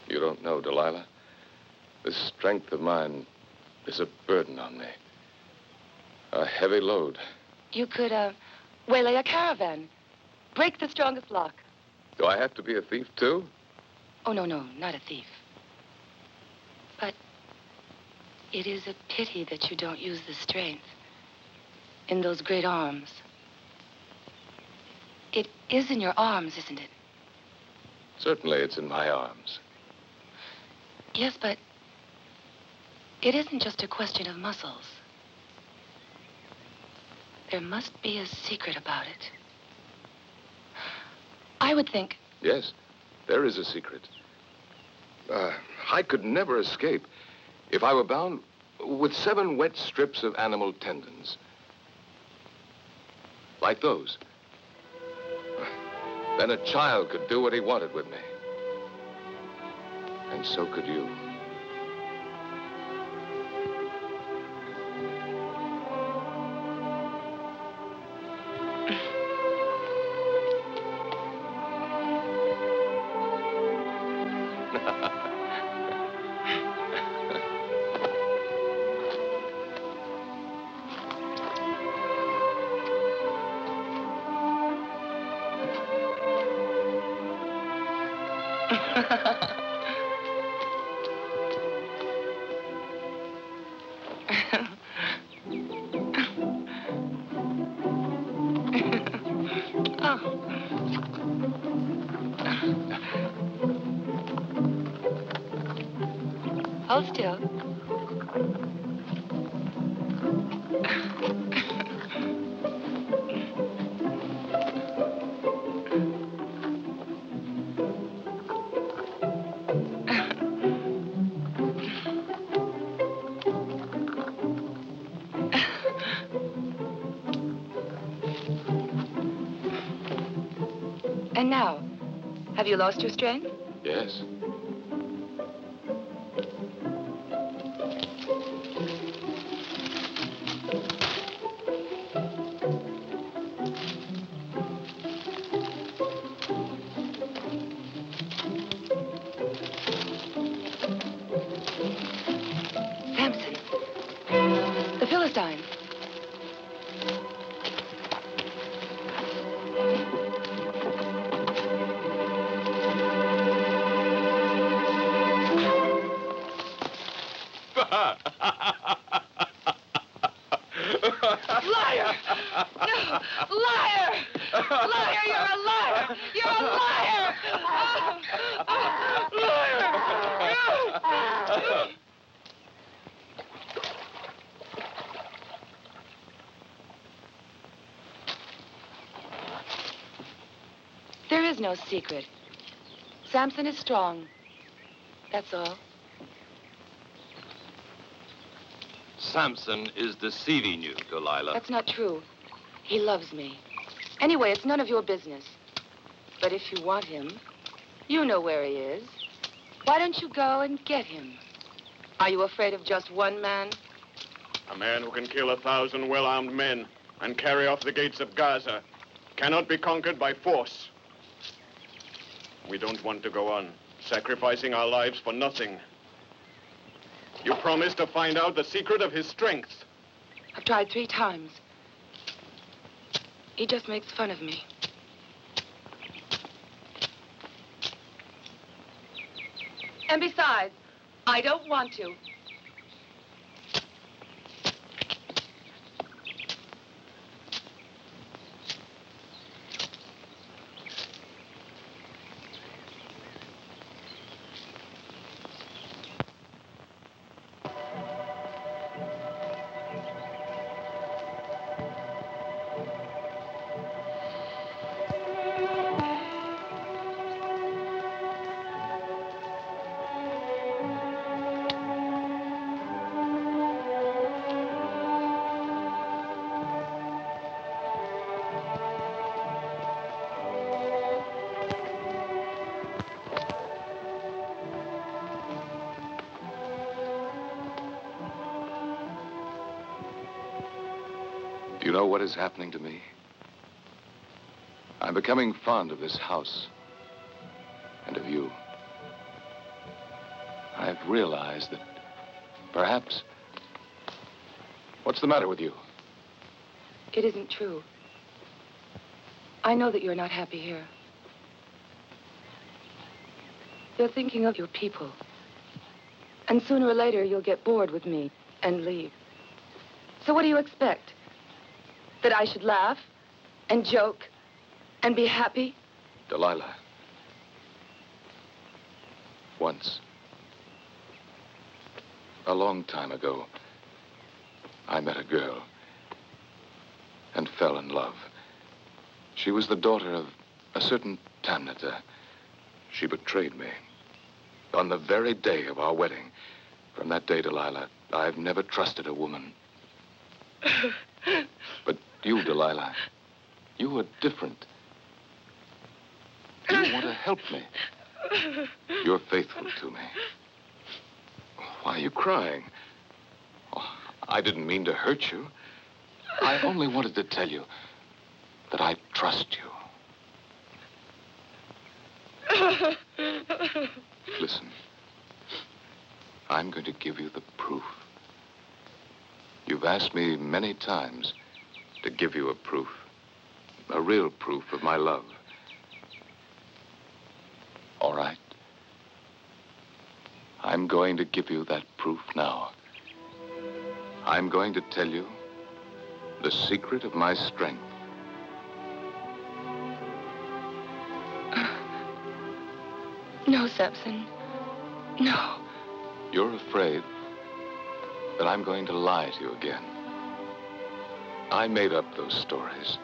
Speaker 17: You don't know, Delilah. This strength of mine is a burden on me. A heavy load.
Speaker 15: You could, waylay a caravan. Break the strongest lock.
Speaker 17: Do I have to be a thief, too?
Speaker 15: Oh, no, not a thief. But it is a pity that you don't use the strength in those great arms. It is in your arms, isn't it?
Speaker 17: Certainly it's in my arms.
Speaker 15: Yes, but it isn't just a question of muscles. There must be a secret about it. I would think...
Speaker 17: Yes, there is a secret. I could never escape if I were bound with 7 wet strips of animal tendons. Like those. Then a child could do what he wanted with me. And so could you.
Speaker 15: Hold still. And now, have you lost your strength?
Speaker 17: Yes.
Speaker 15: Samson. The Philistines. Liar! No! Liar! Liar! You're a liar! You're a liar! Liar! There is no secret. Samson is strong. That's all.
Speaker 17: Samson is deceiving you, Delilah.
Speaker 15: That's not true. He loves me. Anyway, it's none of your business. But if you want him, you know where he is. Why don't you go and get him? Are you afraid of just one man?
Speaker 11: A man who can kill 1,000 well-armed men and carry off the gates of Gaza cannot be conquered by force. We don't want to go on, sacrificing our lives for nothing. You promised to find out the secret of his strength.
Speaker 15: I've tried 3 times. He just makes fun of me. And besides, I don't want to.
Speaker 17: Do you know what is happening to me? I'm becoming fond of this house and of you. I've realized that perhaps... What's the matter with you?
Speaker 15: It isn't true. I know that you're not happy here. You're thinking of your people. And sooner or later, you'll get bored with me and leave. So what do you expect? That I should laugh and joke and be happy?
Speaker 17: Delilah. Once, a long time ago, I met a girl and fell in love. She was the daughter of a certain Tamnata. She betrayed me on the very day of our wedding. From that day, Delilah, I've never trusted a woman. But you, Delilah, you are different. You want to help me. You're faithful to me. Why are you crying? Oh, I didn't mean to hurt you. I only wanted to tell you that I trust you. Listen, I'm going to give you the proof. You've asked me many times to give you a proof, a real proof of my love. All right. I'm going to give you that proof now. I'm going to tell you the secret of my strength.
Speaker 15: No, Samson. No.
Speaker 17: You're afraid that I'm going to lie to you again. I made up those stories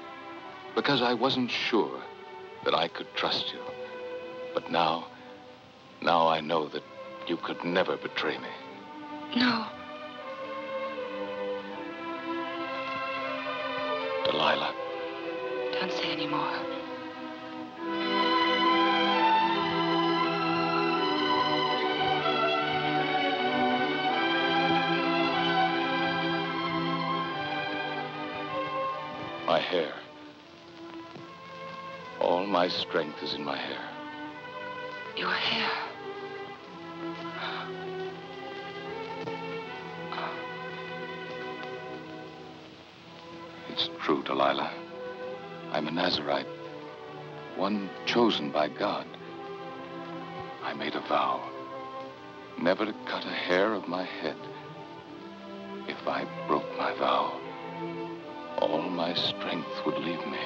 Speaker 17: because I wasn't sure that I could trust you. But now I know that you could never betray me.
Speaker 15: No.
Speaker 17: Delilah.
Speaker 15: Don't say any more.
Speaker 17: My hair. All my strength is in my hair.
Speaker 15: Your hair.
Speaker 17: It's true, Delilah. I'm a Nazarite, one chosen by God. I made a vow never to cut a hair of my head. If I broke my vow, all my strength would leave me.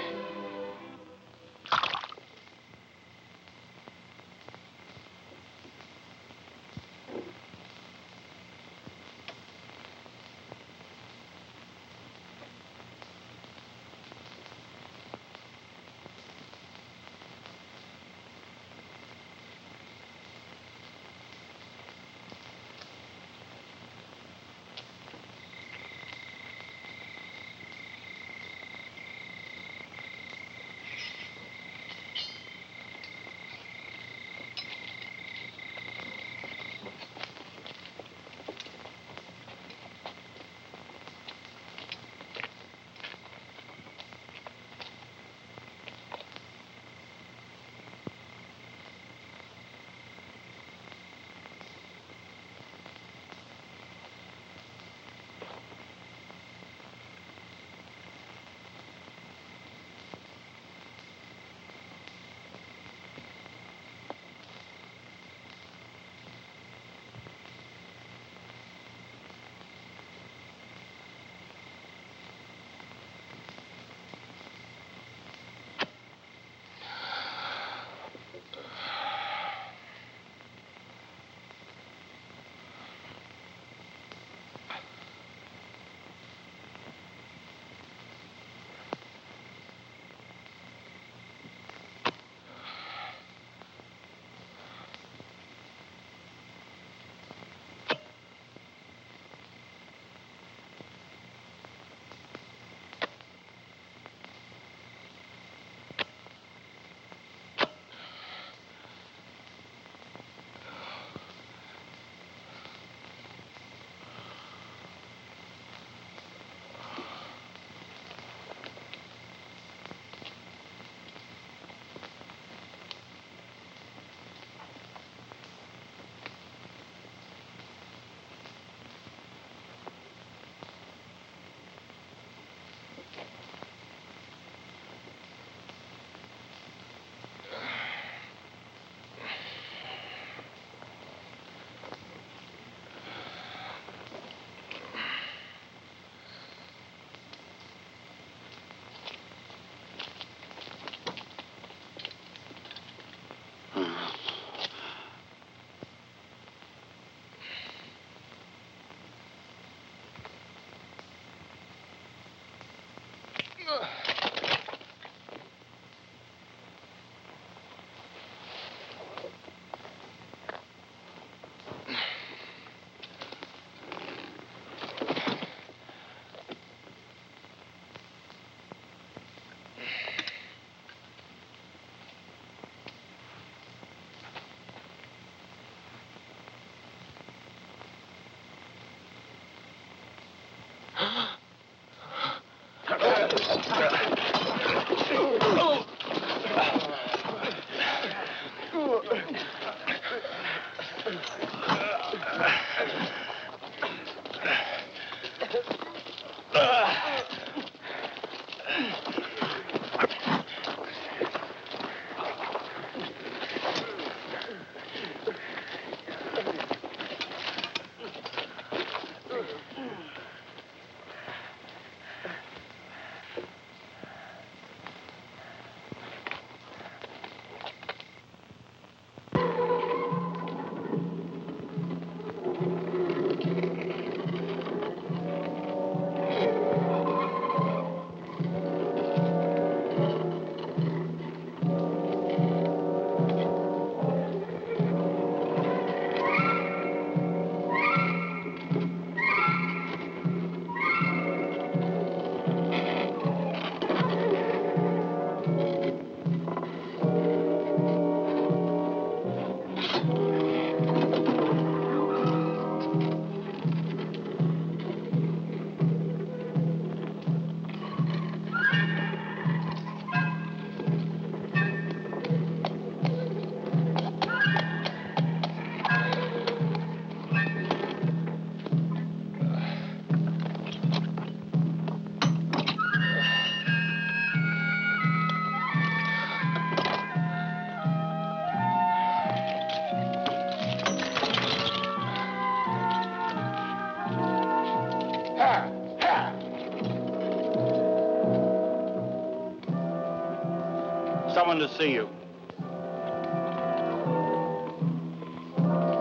Speaker 6: to see you.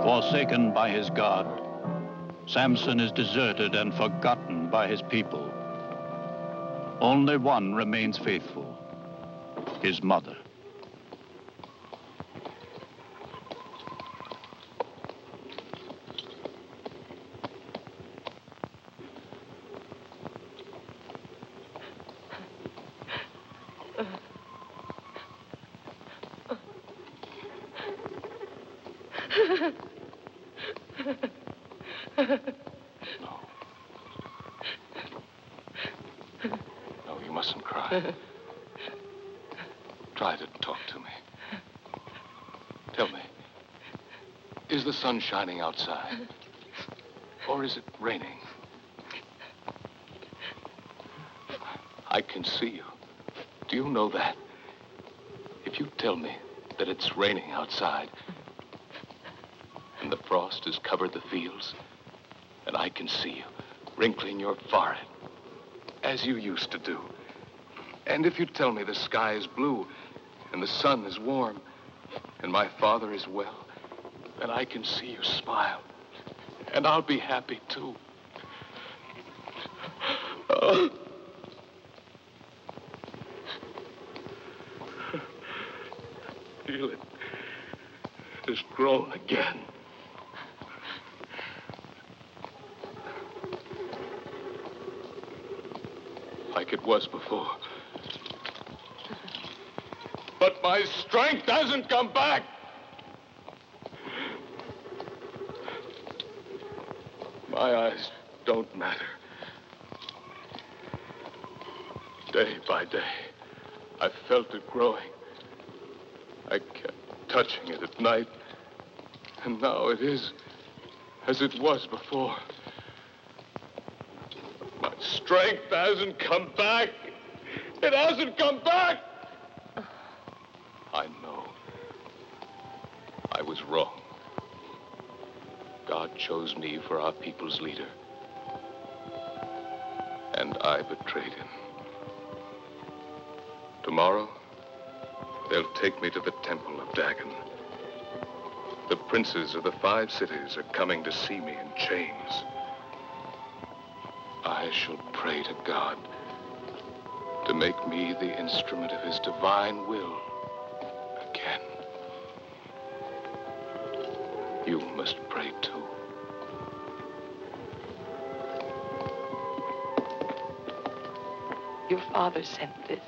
Speaker 4: Forsaken by his God, Samson is deserted and forgotten by his people. Only one remains faithful, his mother.
Speaker 17: No, you mustn't cry. Try to talk to me. Tell me, is the sun shining outside? Or is it raining? I can see you. Do you know that? If you tell me that it's raining outside, and the frost has covered the fields, and I can see you wrinkling your forehead, as you used to do. And if you tell me the sky is blue, and the sun is warm, and my father is well, then I can see you smile, and I'll be happy too. Oh. Feel it. It's grown again. Like it was before. But my strength hasn't come back. My eyes don't matter. Day by day, I felt it growing. I kept touching it at night, and now it is as it was before. My strength hasn't come back. It hasn't come back. I know. I was wrong. God chose me for our people's leader, and I betrayed him. Tomorrow, they'll take me to the temple of Dagon. The princes of the 5 cities are coming to see me in chains. I shall pray to God to make me the instrument of his divine will again. You must pray too.
Speaker 15: Your father sent this.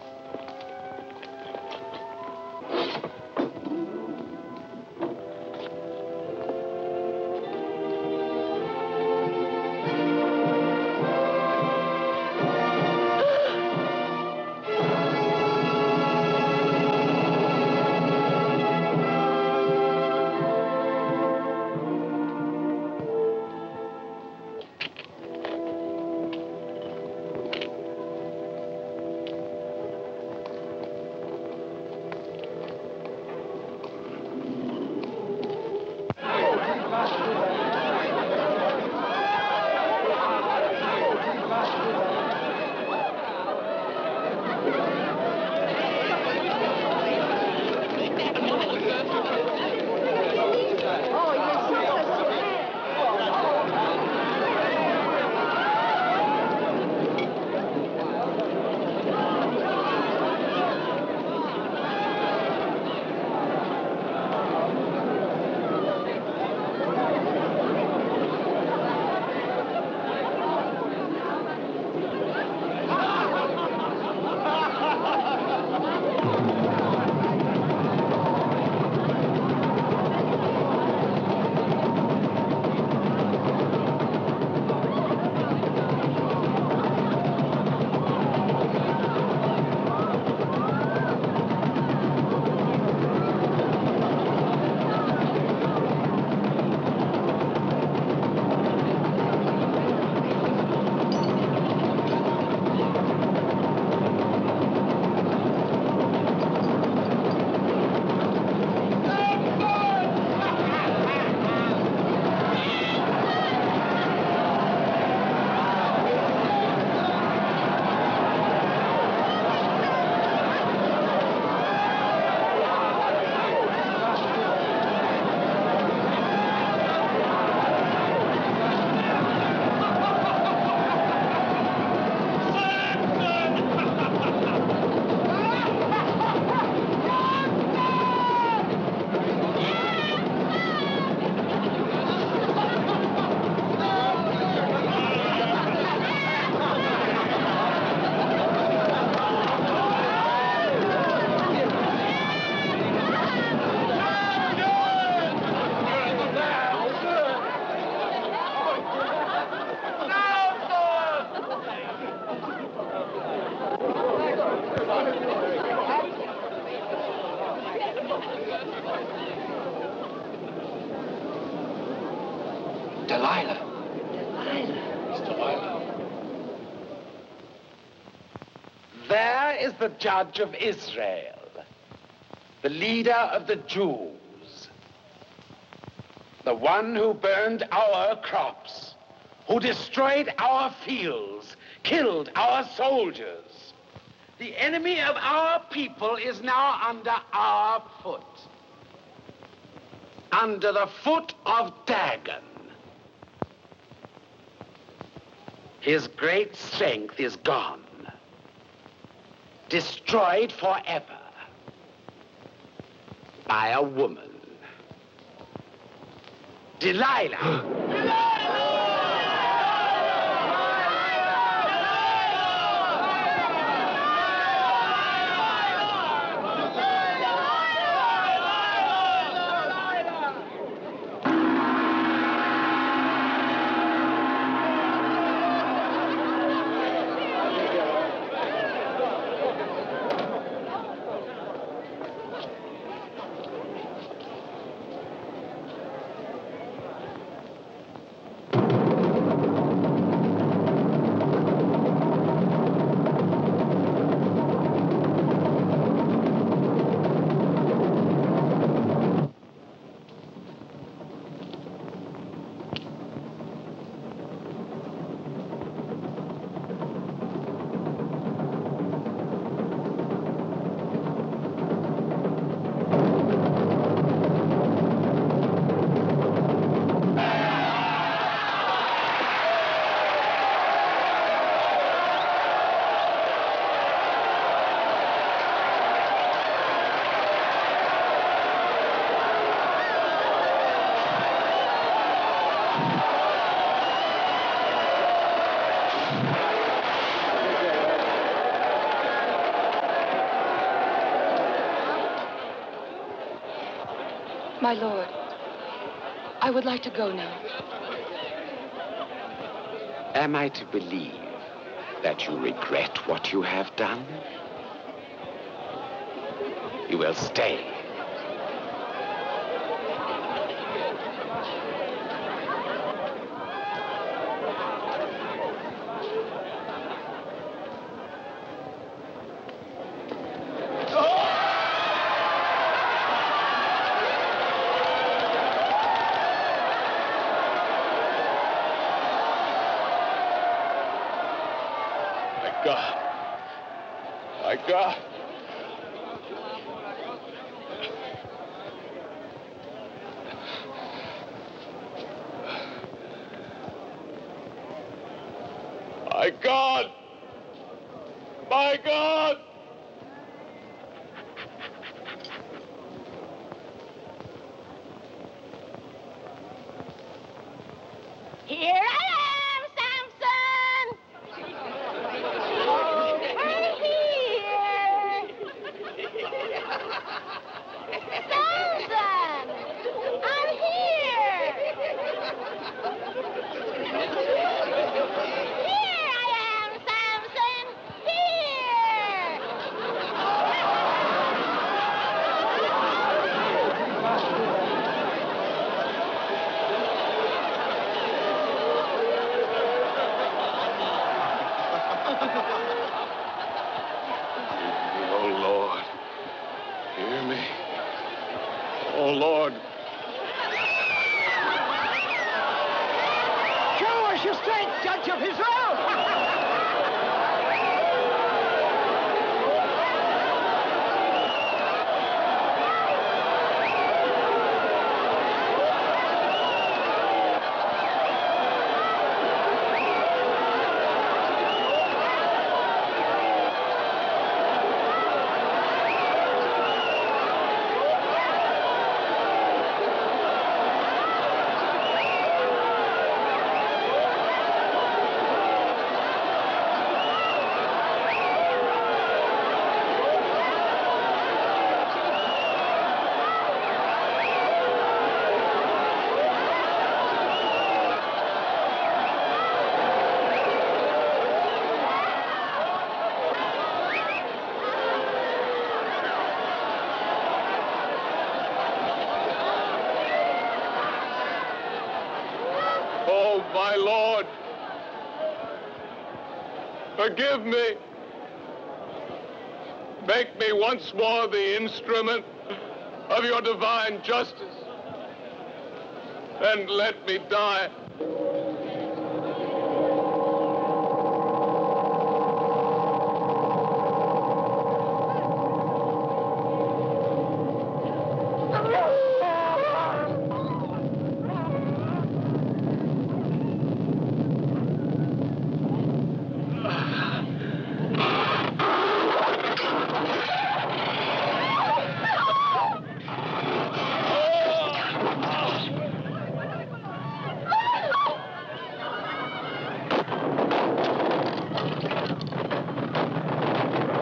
Speaker 13: Delilah.
Speaker 14: Delilah.
Speaker 13: Delilah.
Speaker 14: There is the judge of Israel, the leader of the Jews, the one who burned our crops, who destroyed our fields, killed our soldiers. The enemy of our people is now under our foot, under the foot of Dagon. His great strength is gone, destroyed forever by a woman. Delilah.
Speaker 15: My lord, I would like to go now.
Speaker 14: Am I to believe that you regret what you have done? You will stay.
Speaker 11: My God. My God! My God!
Speaker 18: Here I am, Samson! I'm here! Samson! I'm here! Here I am, Samson! Here!
Speaker 11: Oh, Lord. Hear me. Oh, Lord.
Speaker 8: Show us your strength, Judge of Israel!
Speaker 11: Oh, my Lord, forgive me. Make me once more the instrument of your divine justice, and let me die.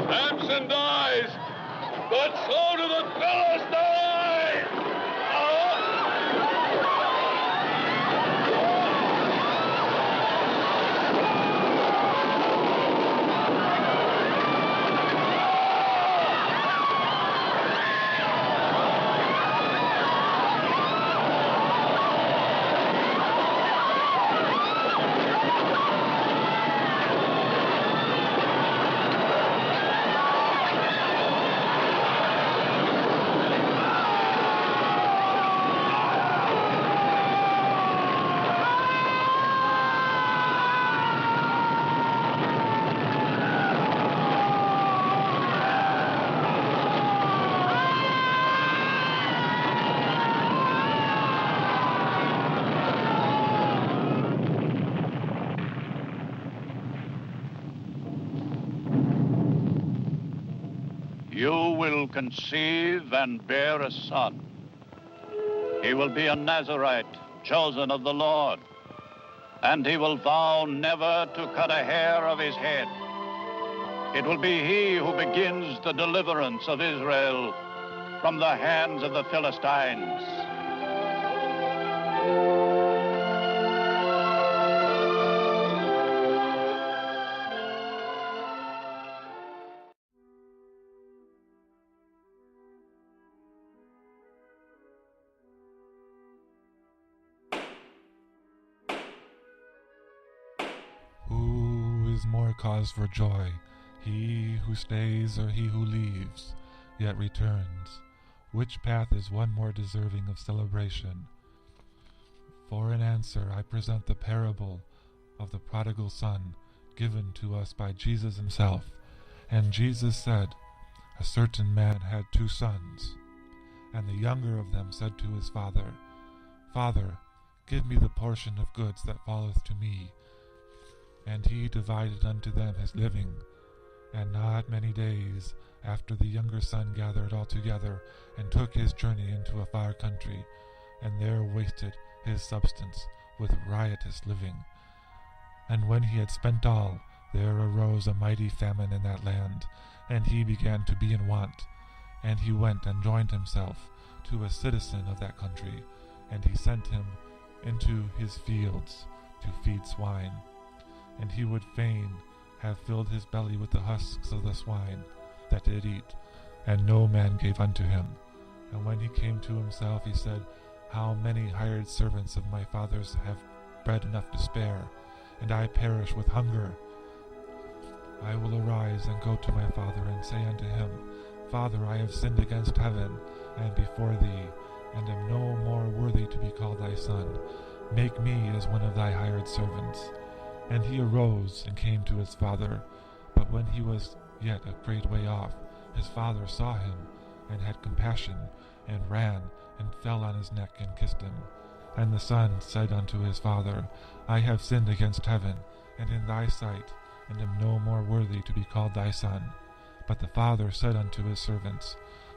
Speaker 11: Samson dies, but so do the Philistines!
Speaker 4: You will conceive and bear a son. He will be a Nazarite, chosen of the Lord, and he will vow never to cut a hair of his head. It will be he who begins the deliverance of Israel from the hands of the Philistines.
Speaker 3: Who is more cause for joy, he who stays or he who leaves, yet returns? Which path is one more deserving of celebration? For an answer I present the parable of the prodigal son given to us by Jesus himself. And Jesus said, a certain man had 2 sons, and the younger of them said to his father, Father, give me the portion of goods that falleth to me. And he divided unto them his living. And not many days after, the younger son gathered all together, and took his journey into a far country, and there wasted his substance with riotous living. And when he had spent all, there arose a mighty famine in that land, and he began to be in want. And he went and joined himself to a citizen of that country, and he sent him into his fields to feed swine. And he would fain have filled his belly with the husks of the swine that did eat, and no man gave unto him. And when he came to himself, he said, How many hired servants of my father's have bread enough to spare, and I perish with hunger? I will arise and go to my father, and say unto him, Father, I have sinned against heaven and before thee, and am no more worthy to be called thy son. Make me as one of thy hired servants. And he arose and came to his father. But when he was yet a great way off, his father saw him, and had compassion, and ran, and fell on his neck, and kissed him. And the son said unto his father, I have sinned against heaven, and in thy sight, and am no more worthy to be called thy son. But the father said unto his servants,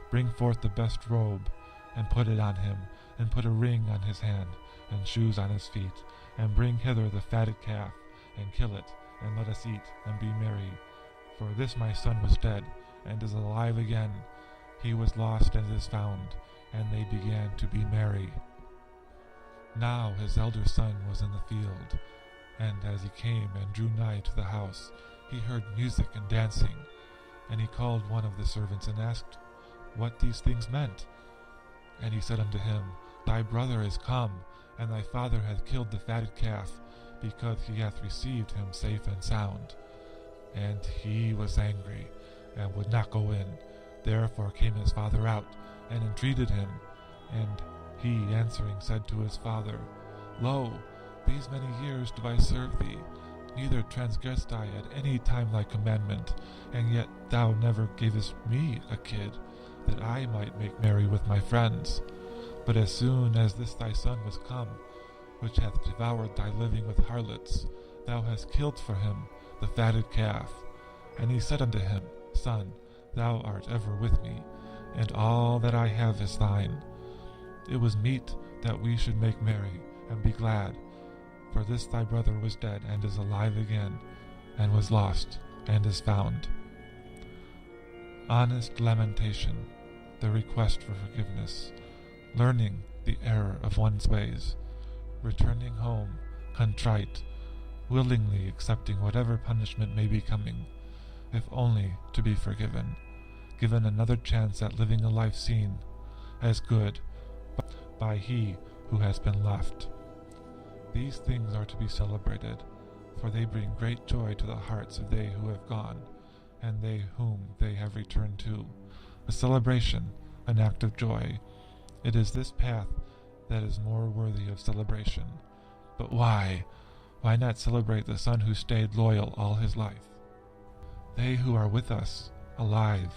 Speaker 3: Bring forth the best robe, and put it on him, and put a ring on his hand, and shoes on his feet, and bring hither the fatted calf, and kill it, and let us eat, and be merry. For this my son was dead, and is alive again. He was lost, and is found. And they began to be merry. Now his elder son was in the field, and as he came and drew nigh to the house, he heard music and dancing. And he called one of the servants, and asked what these things meant. And he said unto him, Thy brother is come, and thy father hath killed the fatted calf, because he hath received him safe and sound. And he was angry, and would not go in. Therefore came his father out, and entreated him. And he answering said to his father, Lo, these many years do I serve thee, neither transgressed I at any time thy commandment, and yet thou never gavest me a kid, that I might make merry with my friends. But as soon as this thy son was come, which hath devoured thy living with harlots, thou hast killed for him the fatted calf. And he said unto him, Son, thou art ever with me, and all that I have is thine. It was meet that we should make merry, and be glad, for this thy brother was dead, and is alive again, and was lost, and is found. Honest lamentation, the request for forgiveness, learning the error of one's ways, returning home, contrite, willingly accepting whatever punishment may be coming, if only to be forgiven, given another chance at living a life seen as good by he who has been left. These things are to be celebrated, for they bring great joy to the hearts of they who have gone, and they whom they have returned to. A celebration, an act of joy. It is this path that is more worthy of celebration. But why? Why not celebrate the son who stayed loyal all his life? They who are with us, alive,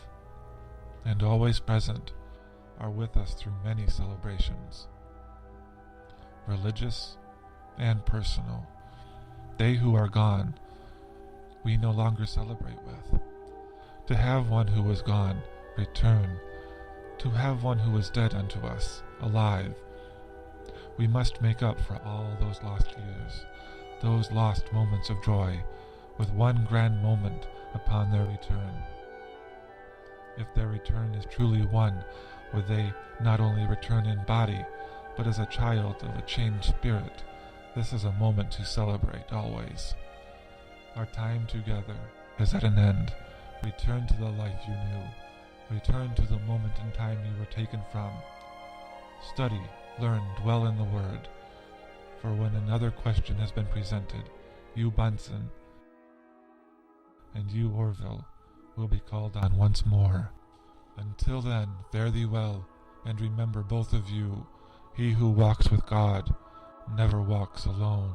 Speaker 3: and always present, are with us through many celebrations, religious and personal. They who are gone, we no longer celebrate with. To have one who was gone return, to have one who was dead unto us, alive, we must make up for all those lost years, those lost moments of joy, with one grand moment upon their return. If their return is truly one, would they not only return in body, but as a child of a changed spirit? This is a moment to celebrate always. Our time together is at an end. Return to the life you knew. Return to the moment in time you were taken from. Study, learn, dwell in the Word. For when another question has been presented, you, Bunson, and you, Orville, will be called on once more. Until then, fare thee well, and remember both of you, he who walks with God never walks alone.